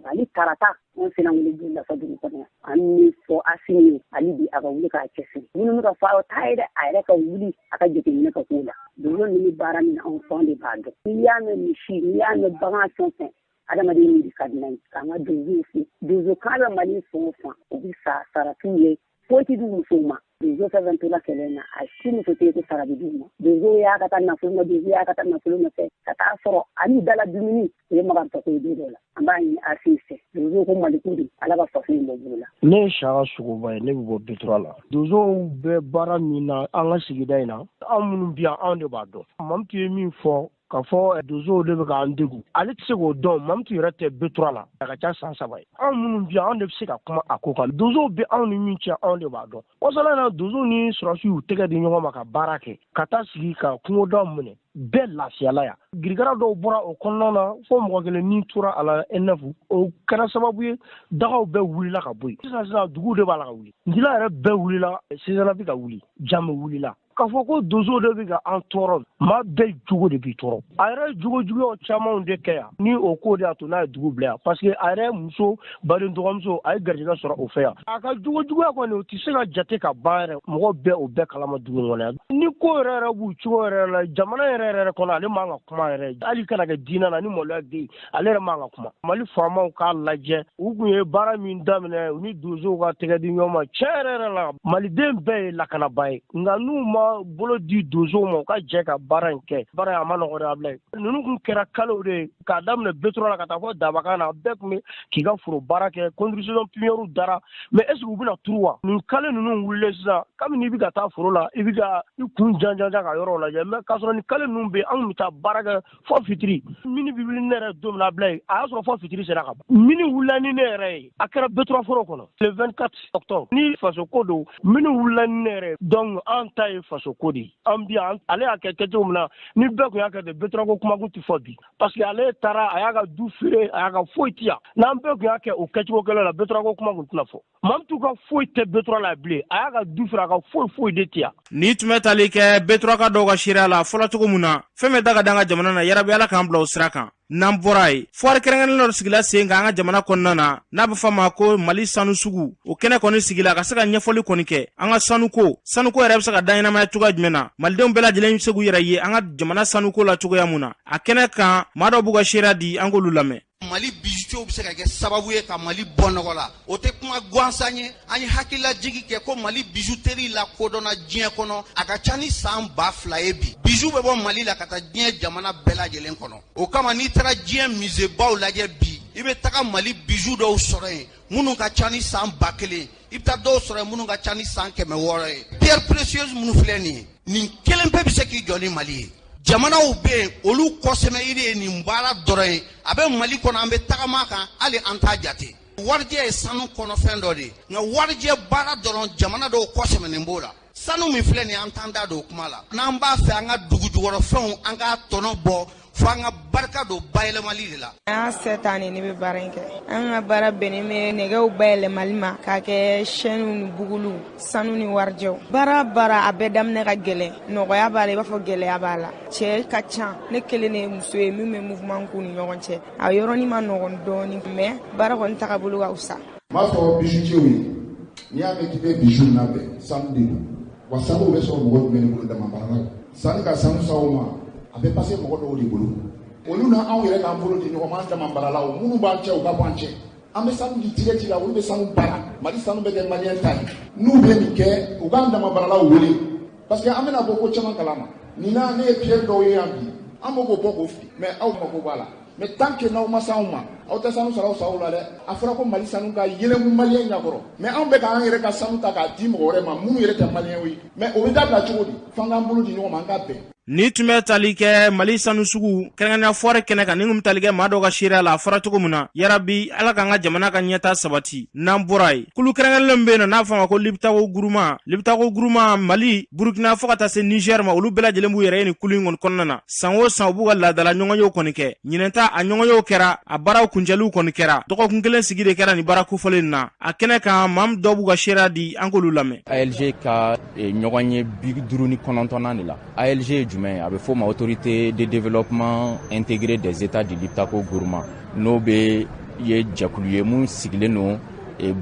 hali tarata anw sera wele du lafa dugu kɔnɔ yan an bɛ fɔ Asimi ye hali bi a ka wuli k'a cɛsiri minnu bɛ ka fɔ aw t'a ye dɛ a yɛrɛ ka wuli a ka jateminɛ ka k'o la donso ninnu bɛ baara min na anw fɛnw de b'a dɔn n'i y'a mɛn misi n'i y'a mɛn bagan fɛn fɛn adamaden min ka di n'a ye k'an ka donsow fo donso kan bɛ Mali fɛn o fɛn o bɛ saratiw ye foyi tɛ di musow ma donso fɛn fɛn tora kɛlɛ in na a si muso tɛ ko sara bɛ d'u ma donso y'a ka taa nafolo ma donso y'a ka taa nafolo nɔfɛ ka taa sɔrɔ ani dala dumuni o ye magarita ko ye don dɔ la an b'a ɲini Asimi fɛ donso ko Maliku de ala ka faso in bɔ bolo la. Ne ye Saka Sogoba ye ne bɛ bɔ B3 la donsow bɛ baara min na an ka sigida in na anw minnu bɛ yan anw de b'a dɔn Mamutu ye min fɔ ka fɔ donsow de bɛ k'an degun ale tɛ se k'o dɔn Mamutu yɛrɛ tɛ B3 la a ka ca san 3 ye anw minnu bɛ yan anw de bɛ se ka kuma a ko kan donsow bɛ anw ni min cɛ anw de b'a dɔn wasala na donsow ni sɔrɔsiw tɛgɛ di ɲɔgɔn ma ka baara kɛ ka taa sigi ka kungodaw minɛ bɛɛ lafiyala yan girigara dɔw bɔra o kɔnɔna na fo mɔgɔ kelen ni tora a la N9 o kɛra sababu ye dagaw bɛɛ wulila ka bɔ yen sisan duguw de b'a la ka wuli Ndila yɛrɛ bɛɛ wulila Sizana bɛ ka wuli Jame wulila k'a fɔ ko donso de bɛ ka an tɔɔrɔ maa bɛɛ jogo de b'i tɔɔrɔ a yɛrɛ jogojuguyaw camanw de kɛ yan ni o ko de y'a to n'a ye dugu bila yan parce que a yɛrɛ muso baden dɔgɔmuso a ye garijɛgɛ sɔrɔ o fɛ yan a ka jogojuguya kɔni o tɛ se ka jate ka ban yɛrɛ mɔgɔ bɛɛ o bɛɛ kalama dugu kɔnɔ yan ni ko yɛrɛ b'u cogo yɛrɛ la jamana yɛrɛ kɔnɔ ale man ka kuma yɛrɛ hali kana kɛ diinɛ na ni maloya bɛ yen ale yɛrɛ man ka kuma mali faamaw k'a lajɛ u tun ye baara min daminɛ u ni donsow ka tɛgɛ di ɲɔgɔn ma tiɲɛ yɛrɛ la maliden bɛɛ ye lakanaba ye nka n'u ma bolo di donsow ma u ka jɛ ka baara in kɛ baara in a ma nɔgɔ dɛ Ablaye ninnu kun kɛra kalo de ye k'a daminɛ Betora la ka taa fɔ Dabakan na bɛɛ tun bɛ k'i ka foro baara kɛ contribution pinière dara mais est-ce que u bɛna turu wa nin kale ninnu wulilen sisan kabini i bɛ ka taa foro la i bɛ ka i kun janjan ka yɔrɔ lajɛ mais k'a sɔrɔ nin kale ninnu bɛ an bɛ taa baara kɛ fɔ fitiri mini bɛ wuli ne yɛrɛ don min na Ablaye a y'a sɔrɔ fɔ fitiri sera ka ban mini wulila ni ne yɛrɛ ye a kɛra Betora foro kɔnɔ le 24 octobre ni faso ko don mini wulila ni ne yɛrɛ donc an ta ye faso ko de an bi ale y'a kɛ kɛcogo min na ni bɛɛ tun y'a kɛ de Betora ko kuma kun tɛ fɔ bi parce que ale taara a y'a ka du feere a y'a ka foyi ti yan n'an bɛɛ tun y'a kɛ o kɛcogo kelen la Betora ko kuma kun tɛna fɔ maa min t'u ka foyi tɛ Betora la bilen a y'a ka du feere a ka foyi de ti yan ni tun bɛ tali kɛ Betora ka dɔw ka seereya la fɔlɔ cogo min na fɛn bɛ da ka d'an ka jamana na yarabi Ala k'an bila o sira kan n'an bɔra ye foire kɛrɛnkɛrɛnnen dɔ sigila sen kan an ka jamana kɔnɔna na n'a bɛ fɔ a ma ko Mali sanu sugu o kɛnɛ kɔni sigila ka se ka ɲɛfɔli kɔni kɛ an ka sanuko yɛrɛ bɛ se ka da ɲɛnamaya cogoya jumɛn na malidenw bɛɛ lajɛlen bɛ se k'u yɛrɛ ye an ka jamana sanuko la cogoya mun na a kɛnɛ kan maa dɔw b'u ka seereya di an k'olu lamɛn Mali bijoutier bɛ se ka kɛ sababu ye ka Mali bɔ nɔgɔ la o tɛ kuma gansan ye an ye hakililajigi kɛ ko Mali bijouterie la kodɔnna diɲɛ kɔnɔ a ka ca ni san 2000 ye bi bijou bɛ bɔ Mali la ka taa diɲɛ jamana bɛɛ lajɛlen kɔnɔ o kama n'i taara diɲɛ musée-baw lajɛ bi i bɛ taga Mali bijou dɔw sɔrɔ yen minnu ka ca ni san 1000 i bɛ taa dɔw sɔrɔ yen minnu ka ca ni san 600 ye pierre précieuse minnu filɛ nin ye nin kelen bɛɛ bɛ se k'i jɔ ni Mali ye jamanaw bɛ yen olu kɔsɛmɛyiri ye nin baara dɔrɔn ye a bɛ Mali kɔnɔ an bɛ tagama kan hali an t'a jate warijɛ ye sanu kɔnɔfɛn dɔ de ye nka warijɛ baara dɔrɔn jamana dɔw kɔsɛmɛnen b'o la sanu min filɛ nin ye an t'an da don o kuma la n'an b'a fɛ an ka dugu jukɔrɔfɛnw an k'a tɔnɔ bɔ fo an ka barika don bayɛlɛmali de la an 7 ans ne bɛ baara in kɛ an ka baara bɛnnen bɛ nɛgɛw bayɛlɛmali ma k'a kɛ chaînes ni buguluw sanu ni warijɛw baara a bɛɛ daminɛ ka gɛlɛn nɔgɔya b'a la i b'a fɔ gɛlɛya b'a la cɛ ka ca ne kelen de ye muso ye min bɛ mouvement k'u ni ɲɔgɔn cɛ a yɔrɔnin ma nɔgɔn dɔɔnin mais baara kɔni tagabolo ka fisa n b'a fɔ bijoutier ye n'i y'a mɛn k'i bɛ bijou labɛn sanu de don wa sanu bɛ sɔrɔ mɔgɔ jumɛn de bolo dama baara la sani ka sanu sa o ma a bɛ passé mɔgɔ dɔw de bolo olu na anw yɛrɛ k'an bolo di ɲɔgɔn ma an dama baaralaw minnu b'an cɛ u ka bɔ an cɛ an bɛ sanu di tigɛ la olu bɛ sanu baara Mali sanu bɛ kɛ maliyɛn ta ye n'u bɛ nin kɛ u k'an dama baaralaw wele parce que an bɛna bɔ ko caman kalama nin na ne ye pierre dɔw ye yan bi an b'o bɔ k'o fili mais aw mako b'a la mais tant que n'aw ma s'anw ma aw tɛ sanu sara aw sago la dɛ a fɔra ko Mali sanu ka yɛlɛmu maliyɛn ɲɛkɔrɔ mais anw bɛ k'an yɛrɛ ka sanu ta k'a di mɔgɔ wɛrɛ ma minnu yɛrɛ tɛ maliyɛnw ye mais o bɛ dabila cogo di f'an k'an bolo di ɲɔgɔn ma an ka bɛn ni tun bɛ tali kɛ Mali sanu sugu kɛrɛnkɛrɛnnenya foire kɛnɛ kan ni tun bɛ tali kɛ maa dɔw ka seereya la a fɔra cogo min na yarabi Ala k'an ka jamana ka ɲɛta sabati n'an bɔra ye kulu kɛrɛnkɛrɛnlen bɛ yen n'a fɔ a ma ko Liptako groupement Mali Burkina fo ka taa se Niger ma olu bɛɛ lajɛlen b'u yɛrɛ ye nin kulu in kɔnɔna na san o san u b'u ka laadala ɲɔgɔnyew kɔni kɛ ɲinɛn ta a ɲɔgɔnyew kɛra a baaraw kuncɛliw kɔni kɛra dɔgɔkun kelen sigi de kɛra nin baara kofɔlen na a kɛnɛ kan maa dɔw b'u ka seereya di an k'olu lamɛn ALG ka ɲɔgɔn ye 59 de la ALG ye jumɛn ye a bɛ fɔ ma autorité de développement intégré des états du Liptako groupement n'o bɛ ye jɛkulu ye mun sigilen don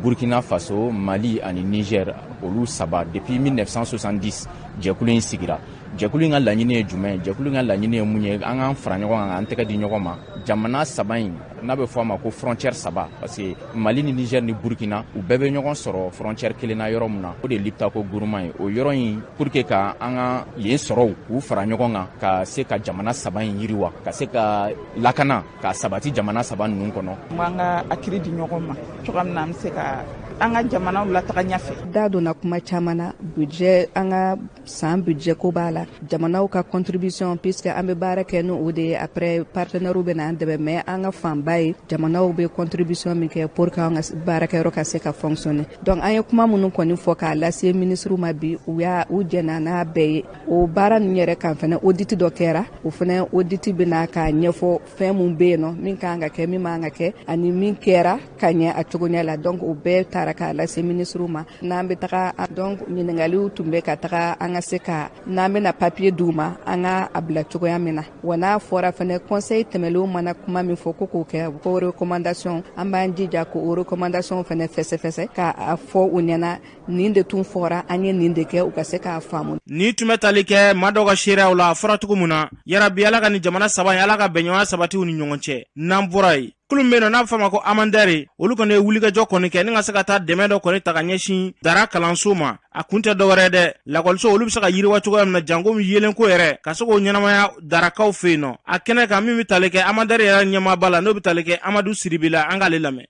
Burkina Faso Mali ani Niger olu saba depuis 1970 jɛkulu in sigira jɛkulu in ka laɲini ye jumɛn jɛkulu in ka laɲini ye mun ye an k'an fara ɲɔgɔn kan an tɛgɛ di ɲɔgɔn ma jamana saba in n'a bɛ fɔ a ma ko frontière saba parce que Mali ni Niger ni Burkina u bɛɛ bɛ ɲɔgɔn sɔrɔ frontière kelen na yɔrɔ min na o de ye Liptako groupement ye o yɔrɔ in pour que ka an ka yen sɔrɔw k'u fara ɲɔgɔn kan ka se ka jamana saba in yiriwa ka se ka lakana ka sabati jamana saba ninnu kɔnɔ an ka hakili di ɲɔgɔn ma cogoya min na an bɛ se ka an ka jamanaw lataga ɲɛfɛ da donna kuma caman na budget an ka san budget ko b'a la jamanaw ka contribution puisque an bɛ baara kɛ n'o de ye après partenaires bɛ n'an dɛmɛ mais an ka fanba ye jamanaw bɛ contribution min kɛ pour que an ka baarakɛyɔrɔ ka se ka fonctionner donc an ye kuma minnu kɔni fɔ k'a lase ministre ma bi u jɛna n'a bɛɛ ye o baara ninnu yɛrɛ kan fana audit dɔ kɛra o fana audit bɛna k'a ɲɛfɔ fɛn mun bɛ yen nɔ min kan ka kɛ min man ka kɛ ani min kɛra ka ɲɛ a cogo ɲɛ la donc o bɛɛ taara tara k'a lase minisiriw ma n'an bɛ taga donc ɲiningaliw tun bɛ ka taga an ka se ka n'an bɛna papiye d'u ma an ka a bila cogoya min na wa n'a fɔra fana conseil tɛmɛlenw mana kuma min fɔ ko k'o kɛ ko recommandation an b'an jija k'o recommandation fana fɛsɛfɛsɛ k'a fɔ u ɲɛna nin de tun fɔra an ye nin de kɛ u ka se k'a faamu. Ni tun bɛ tali kɛ maa dɔw ka seereyaw la a fɔra cogo min na yarabi Ala ka nin jamana saba in Ala ka bɛnɲɔgɔnya sabatiw ni ɲɔgɔn cɛ n'an bɔra yen. Kulun bɛ yen nɔ n'a bɛ fɔ a ma ko amandɛri olu kɔni ye wulikajɔ kɔni kɛ ni ka se ka taa dɛmɛ dɔ kɔni ta ka ɲɛsin dara kalanso ma a kun tɛ dɔwɛrɛ dɛ lakɔliso olu bɛ se ka yiriwa cogoya min na jango min yelen ko yɛrɛ ka se k'o ɲɛnamaya darakaw fɛ yen nɔ a kɛnɛ kan min bɛ tali kɛ amandɛri yɛrɛ ɲɛmaaba la n'o bɛ tali kɛ Amadu Siribi la an k'ale lamɛn.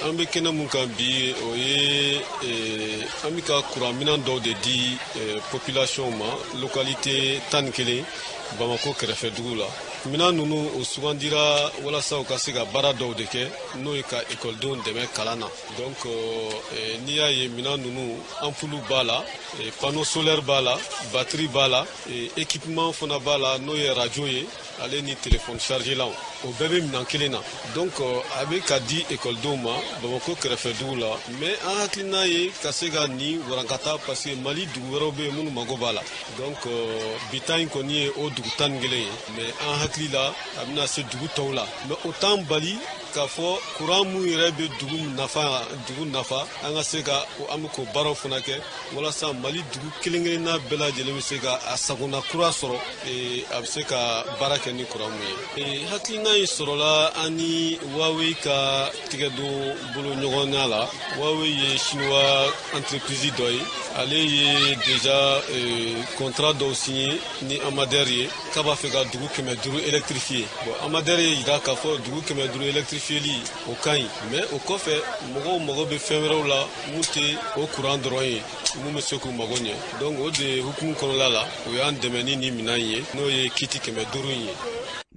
An bɛ kɛnɛ mun kan bi o ye an bɛ ka kuranminɛn dɔw de di population ma localité 11 Bamako kɛrɛfɛ dugu la. Minɛn ninnu o sugandira walasa u ka se ka baara dɔw de kɛ n'o ye ka ekɔlidenw dɛmɛ kalan na. Donc n'i y'a ye minɛn ninnu ampoule b'a la, panneau solaire b'a la, batterie b'a la, équipement fana b'a la n'o ye radio ye ale ni téléphone chargé la o bɛɛ bɛ minɛn kelen na. Donc a bɛ ka di ekɔlidenw ma Bamako kɛrɛfɛ dugu la mais an hakilina ye ka se ka nin warankata parce que Mali dugu wɛrɛw bɛ yen minnu mago b'a la. Donc bi ta in kɔni ye o dugu 11 ye mais an hakili la a bɛna se dugu tɔw la mais o t'an bali k'a fɔ courant mun yɛrɛ bɛ dugu nafa an ka se ka an bɛ k'o baaraw fana kɛ walasa Mali dugu kelen-kelenna bɛɛ lajɛlen bɛ se ka a sagona kura sɔrɔ a bɛ se ka baara kɛ ni courant mun ye. Hakilina in sɔrɔla an ni Huawei ka tigɛdon bolo ɲɔgɔnya la. Huawei ye chinois entreprise dɔ ye ale ye déjà contrat dɔw signé ni Amadère ye k'a b'a fɛ ka dugu 500 électrifié. Bon Amadère ye jira k'a fɔ dugu 500 électrifiéli o ka ɲi mais o kɔfɛ mɔgɔw mago bɛ fɛn wɛrɛw la mun tɛ o courant dɔrɔn ye mun bɛ se k'u mago ɲɛ. Donc o de hukumu kɔnɔna la o y'an dɛmɛ ni nin minɛn ye n'o ye kiti 500 in ye.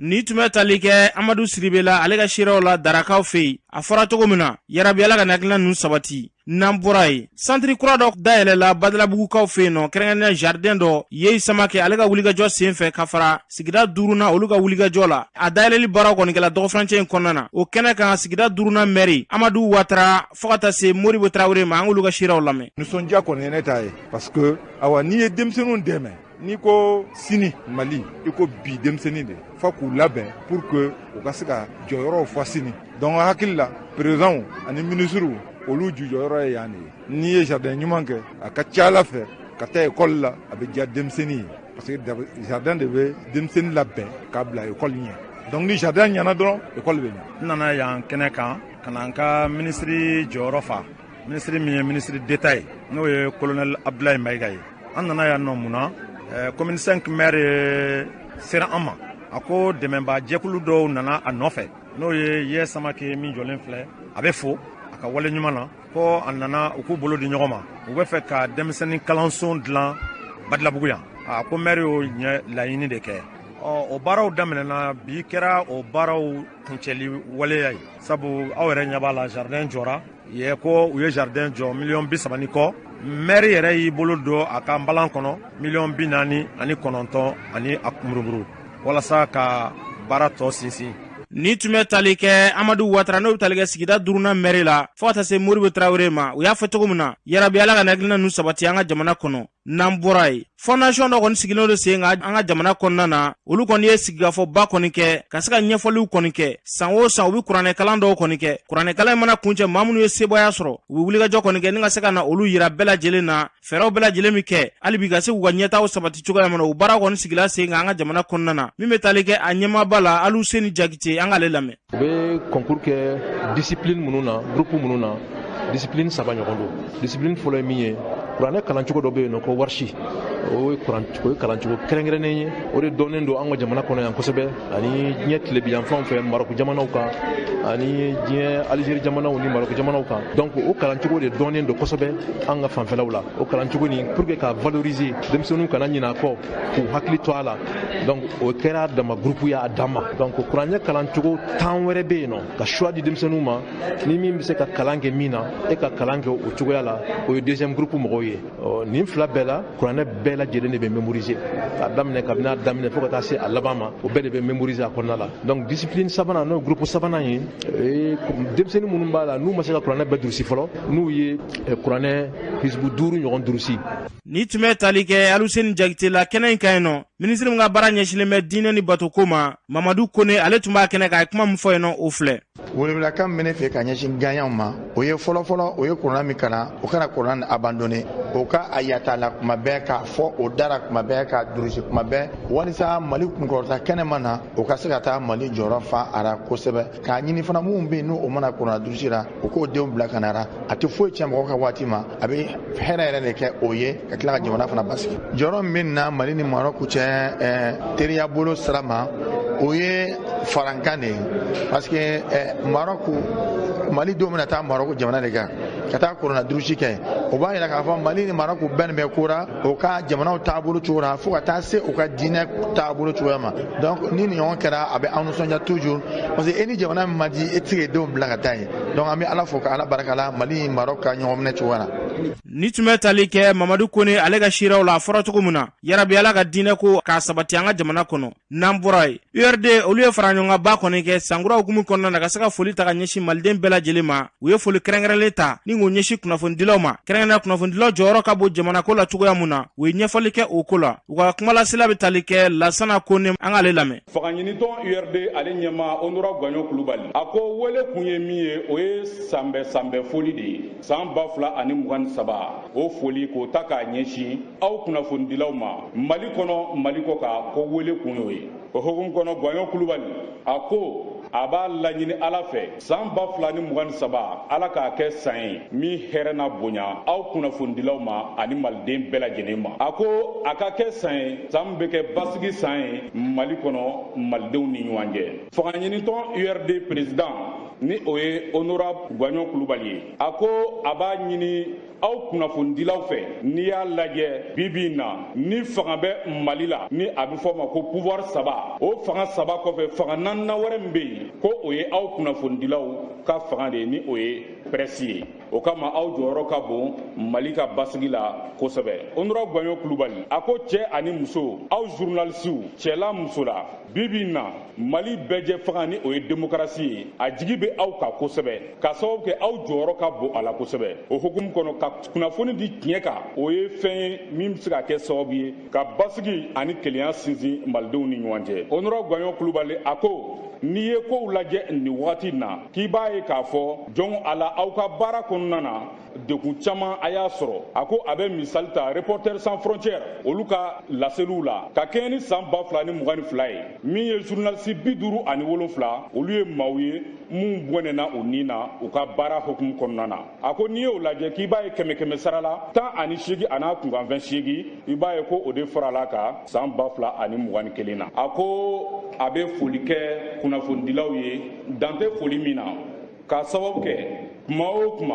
Ni tun bɛ tali kɛ Amadu Siribe la ale ka seereyaw la darakaw fɛ yen a fɔra cogo min na yarabi Ala ka nin hakilina ninnu sabati n'an bɔra yen santiri kura dɔ dayɛlɛla Badalabugukaw fɛ yen nɔ kɛrɛnkɛrɛnnenya jardin dɔ Yeyi Samake ale ka wulikajɔ sen fɛ ka fara sigida 5nan olu ka wulikajɔ la a dayɛlɛli baaraw kɔni kɛla dɔgɔfurancɛ in kɔnɔna na o kɛnɛ kan sigida 5nan maire Amadu Watara fo ka taa se Moribo Tarawele ma an k'olu ka seereyaw lamɛn. Nisɔndiya kɔni ye ne ta ye parce que awa n'i ye denmisɛnninw dɛmɛ n'i ko sini Mali i ko bi denmisɛnnin de fo k'u labɛn pour que u ka se ka jɔyɔrɔw fɔ sini donc hakili la président ani ministre olu jujɔyɔrɔ ye yan de ye n'i ye jardin ɲuman kɛ a ka ca Ala fɛ ka taa école la a bɛ diya denmisɛnnin ye parce que jardin de bɛ denmisɛnnin labɛn k'a bila école ɲɛ donc ni jardin ɲɛna dɔrɔn école bɛ ɲɛ. N nana yan kɛnɛ kan ka na n ka ministre jɔyɔrɔ fa ministre min ye ministre d'État ye n'o ye colonel Abdoulaye Mayiga ye an nana yan nɔ mun na commune 5 maire sera an ma a ko dɛmɛba jɛkulu dɔw nana a nɔfɛ n'o ye Yeyi Samake min jɔlen filɛ a bɛ fo a ka wale ɲuman na ko a nana u k'u bolo di ɲɔgɔn ma u bɛ fɛ ka denmisɛnnin kalanso dilan Badalabugu yan a ko maire y'o ɲɛ laɲini de kɛ o baaraw daminɛna bi kɛra o baaraw kuncɛli waleya ye sabu aw yɛrɛ ɲɛ b'a la jardin jɔra ye ko u ye jardin jɔ $30 kɔ maire yɛrɛ y'i bolo don a ka nbalan kɔnɔ $49 ani a kumurumuru walasa ka baara tɔ sinsin. Ni tun bɛ tali kɛ Amadu Watara n'o bɛ tali kɛ sigida 5nan maire la fo ka taa se Moribo Tarawele ma u y'a fɔ cogo min na yarabi Ala ka nin hakilina ninnu sabati an ka jamana kɔnɔ n'an bɔra yen fondation dɔ kɔni sigilen don sen kan an ka jamana kɔnɔna na olu kɔni ye sigikafɔba kɔni kɛ ka se ka ɲɛfɔliw kɔni kɛ san o san u bɛ kuranɛ kalan dɔw kɔni kɛ kuranɛ kalan in mana kuncɛ maa minnu ye sebaya sɔrɔ u bɛ wulikajɔ kɔni kɛ ni ka se ka na olu yira bɛɛ lajɛlen na fɛɛrɛw bɛɛ lajɛlen min kɛ hali bi ka se k'u ka ɲɛtaw sabati cogoya min na u baara kɔni sigila sen kan an ka jamana kɔnɔna na min bɛ tali kɛ a ɲɛmaaba la Aluseni Jakite an k'ale lamɛn. U bɛ concours kɛ discipline minnu na groupe minnu na discipline 3 ɲɔgɔn don discipline fɔlɔ ye min ye kuranɛ kalancogo dɔ bɛ yen nɔ ko warshi o ye kalancogo kɛrɛnkɛrɛnnen ye o de dɔnnen don an ka jamana kɔnɔ yan kosɛbɛ ani diɲɛ tilebiyanfanw fɛ Marɔku jamanaw kan ani diɲɛ Algérie jamanaw ni Marɔku jamanaw kan donc o kalancogo de dɔnnen don kosɛbɛ an ka fanfɛlaw la o kalancogo nin pour que ka valoriser denmisɛnninw kana ɲinɛ a kɔ k'u hakili to a la donc o kɛra dama groupe y'a dan ma donc kuranɛ kalancogo 10 wɛrɛ bɛ yen nɔ ka choix di denmisɛnninw ma ni min bɛ se ka kalan kɛ min na e ka kalan kɛ o cogoya la o ye deuxième groupe mɔgɔw ye ye nin fila bɛɛ la kuranɛ bɛɛ lajɛlen de bɛ mémoriser k'a daminɛ kabini a daminɛ fo ka taa se a laban ma o bɛɛ de bɛ mémoriser a kɔnɔna la donc discipline sabanan n'o ye groupe sabanan ye denmisɛnnin minnu b'a la n'u ma se ka kuranɛ bɛɛ durusi fɔlɔ n'u ye kuranɛ hizbu 5 ɲɔgɔn durusi. Ni tun bɛ tali kɛ Aluseni Jakite la kɛnɛ in kan yen nɔ minisiri min ka baara ɲɛsinnen bɛ diinɛ ni batoko ma Mamadu Kone ale tun b'a kɛnɛ ka kuma min fɔ yen nɔ o filɛ. Welewelekan min bɛ ne fɛ ka ɲɛsin gaɲanw ma o ye fɔlɔfɔlɔ o ye kuranɛ min kalan o kana kuranɛ abandonné o ka a yata la kuma bɛɛ k'a fɔ o dara kuma bɛɛ ka durusi kuma bɛɛ walisa Mali kunkɔrɔta kɛnɛma na o ka se ka taa Mali jɔyɔrɔ fa a la kosɛbɛ k'a ɲini fana minnu bɛ yen n'o mana kuranɛ durusi la o k'o denw bila ka na ra a tɛ foyi tiɲɛ mɔgɔ ka waati ma a bɛ hɛrɛ yɛrɛ de kɛ o ye ka tila ka jamana fana basigi jɔyɔrɔ min bɛ na Mali ni Marɔku cɛ teriya bolo sira ma o ye farankan de ye parce que Marɔku Mali denw bɛna taa Marɔku jamana de kan ka taa kuranɛ durusi kɛ o b'a yira k'a fɔ Mali ni Marɔku bɛɛ bɛ kora o ka jamanaw taabolo cogo la fo ka taa se o ka diinɛ taabolo cogoya ma donc ni nin ɲɔgɔn kɛra a bɛ an nisɔndiya toujours parce que e ni jamana min man di e tɛ se k'e denw bila ka taa yen donc an bɛ Ala fo ka Ala barika la Mali ni Marɔku ka ɲɔgɔn minɛ cogoya la. Ni tun bɛ tali kɛ Mamadu Kone ale ka siraw la a fɔra cogo min na yarabi Ala ka diinɛ ko k'a sabati an ka jamana kɔnɔ n'an bɔra yen URD olu ye fara ɲɔgɔn kan ba kɔni kɛ sankura hukumu kɔnɔna na ka se ka foli ta ka ɲɛsin maliden bɛɛ lajɛlen ma u ye foli kɛrɛnkɛrɛnlen ta ni k'o ɲɛsin kunnafonidilaw ma kɛrɛnkɛrɛnnenya kunnafonidilaw jɔyɔrɔ ka bon jamana ko la cogoya mun na u ye ɲɛfɔli kɛ o ko la u ka kumalasela bɛ tali kɛ Lasana Kone an k'ale lamɛn. Fagaɲinitɔn URD ale ɲɛma Honorable Gwaɲɔ Kulubali a ko wele kun ye min ye o ye sanbɛ foli de ye san 2023 o foli k'o ta k'a ɲɛsin aw kunnafonidilaw ma Mali kɔnɔ Mali kɔ kan ko wele kun y'o ye o hukumu kɔnɔ Gwaɲɔ Kulubali a ko a b'a laɲini Ala fɛ san 2023 Ala k'a kɛ san ye min hɛrɛ na bonya aw kunnafonidilaw ma ani maliden bɛɛ lajɛlen ma a ko a ka kɛ san ye san bɛ kɛ basigi san ye Mali kɔnɔ malidenw ni ɲɔgɔn cɛ fagaɲinitɔn URD président ni o ye Honorable Gwaɲɔ Kulubali ye a ko a b'a ɲini aw kunnafonidilaw fɛ n'i y'a lajɛ bi in na ni fanga bɛ Mali la ni a bɛ fɔ ma ko pouvoir saba o fanga saba kɔfɛ fanga naaninan wɛrɛ min bɛ yen ko o ye aw kunnafonidilaw ka fanga de ye ni o ye presse ye o kama aw jɔyɔrɔ ka bon Mali ka basigi la kosɛbɛ Honorable Gwaɲɔ Kulubali a ko cɛ ani muso aw journalistes cɛla musola bi in na Mali bɛɛ fanga ni o ye démocratie ye a jigi bɛ aw kan kosɛbɛ ka sababu kɛ aw jɔyɔrɔ ka bon a la kosɛbɛ o hukumu kɔnɔ ka kunnafoni di tiɲɛ kan o ye fɛn ye min bɛ se ka kɛ sababu ye ka basigi ani kelenya sinsin malidenw ni ɲɔgɔn cɛ Honorable Gwaɲɔ Kulubali a ko n'i ye kow lajɛ nin wagati na k'i b'a ye k'a fɔ jɔn a la aw ka baara kɔnɔna na dekun caman a y'a sɔrɔ a ko a bɛ misali ta Reporters sans frontières olu ka laseliw la ka kɛɲɛ ni san 2022 ye min ye journaliste 57 olu ye maaw ye mun bɔnɛna u ni na u ka baara hukumu kɔnɔna na a ko n'i y'o lajɛ k'i b'a ye 100 sara la 18 a n'a kunkan 28 i b'a ye ko o de farala kan san 2021 na a ko a bɛ foli kɛ kunnafonidilaw ye dan tɛ foli min na k'a sababu kɛ kuma o kuma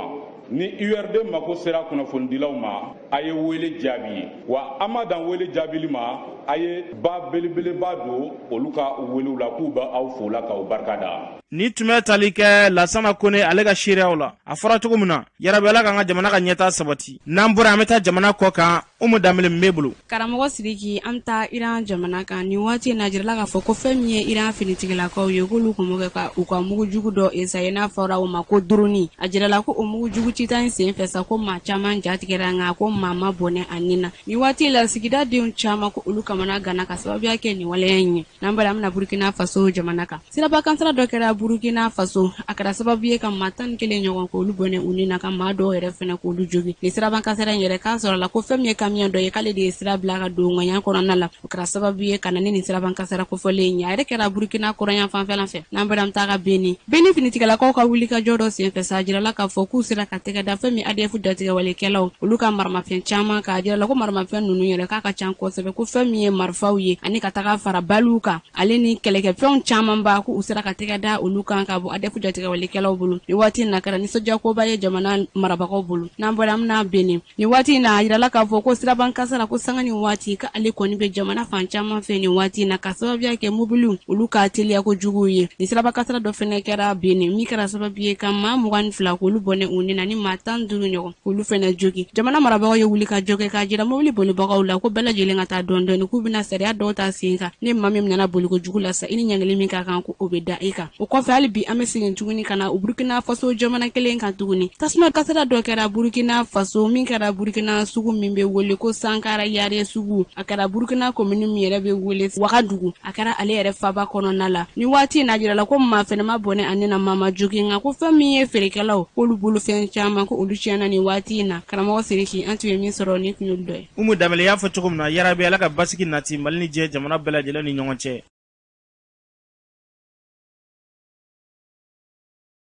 ni URD mako sera kunnafonidilaw ma a ye wele jaabi ye wa an ma dan wele jaabili ma a ye ba belebeleba don olu ka welew la k'u bɛ aw fo la k'aw barikada. Ni tun bɛ tali kɛ Lasana Kone ale ka seereyaw la a fɔra cogo min na yarabi Ala k'an ka jamana ka ɲɛtaa sabati n'an bɔra an bɛ taa jamana kɔ kan Umu Danbele min bɛ bolo. Karamɔgɔ Sidiki an bɛ taa Iran jamana kan nin waati in na jirala k'a fɔ ko fɛn min ye Iran finitigilakaw ye k'olu kun bɛ kɛ u ka mugujugu dɔ essayer n'a fɔra o ma ko drone a jirala ko o mugujugu cita in sen fɛ sa ko maa caman jatigɛra nka ko maa ma bɔnɛ a nin na nin waati la sigida denw caman ko olu kamana gana ka sababuya kɛ nin waleya in ye n'an bɔra an bɛna Burkina Faso jamana kan siraba kansara dɔ kɛra Burkina Faso a kɛra sababu ye ka maa 11 ɲɔgɔn ko olu bɔnɛ u ni na ka maa dɔw yɛrɛ fɛnɛ k'olu jogi ni siraba kansara in yɛrɛ k'a sɔrɔ la ko fɛn min ye camion dɔ ye k'ale de ye sira bila ka don ŋɔɲan kɔnɔna la o kɛra sababu ye ka na ni nin siraba kansara kofɔlen ye a yɛrɛ kɛra Burkina kɔrɔyan fanfɛla fɛ n'an bɔra an bɛ taa ka Beni finitigilakaw ka wuli ka jɔ dɔ sen fɛ sa jirala k'a fɔ k'u sera ka tɛgɛ da fɛn min ADF datigɛ walekɛlaw olu ka maramafɛn caman k'a jirala ko maramafɛn ninnu yɛrɛ k'a ka can kosɛbɛ ko fɛn min ye marifaw ye ani ka taga fara baliw kan ale ni kɛlɛkɛfɛnw caman ba ko u sera ka tɛgɛ da olu kan ka bɔ ADF datigɛ walekɛlaw bolo ni waati in na kɛra nisɔndiyakoba ye jamana marabagaw bolo n'an bɔra an bɛna Beni ni waati in na a jirala k'a fɔ ko siraban kasara ko sanga nin waati ka ale kɔni bɛ jamana fan caman fɛ nin waati in na ka sababuya kɛ mobiliw olu ka teliya ko juguw ye ni siraba kasara dɔ fɛnɛ kɛra Beni min kɛra sababu ye ka maa 22 k'olu bɔnɛ u ni na ni maa 15 ɲɔgɔn k'olu fɛnɛ jogi jamana marabagaw bolibagaw ye wuli ka joge ka jira mobili bolibagaw la ko bɛɛ lajɛlen ka taa dɔndɔni k'u bɛna sariya dɔw ta sen kan ni maa min nana boliko jugu la sa i ni ɲangili min ka kan ko o bɛ da i kan o kɔfɛ hali bi an bɛ segin tuguni ka na o Burkina Faso jamana kelen kan tuguni tasuma kasara dɔ kɛra Burkina Faso min kɛra Burkina sugu min bɛ wele ko Sankara Yare sugu a kɛra Burkina commune min yɛrɛ bɛ wele Wagadugu a kɛra ale yɛrɛ faba kɔnɔna la ni waati in na jirala ko maa fɛnɛ ma bɔnɛ ani na mama jogi nka ko fɛn min ye feerekɛlaw k'olu bolo fɛn caman ko olu tiɲɛna ni waati in na karamɔgɔ Siriki an tun ye min sɔrɔ ni kun y'olu dɔ ye. Umu Damele y'a fɔ cogo min na yarabi Ala ka basigi nati Mali ni diɲɛ jamana bɛɛ lajɛlen ni ɲɔgɔn cɛ.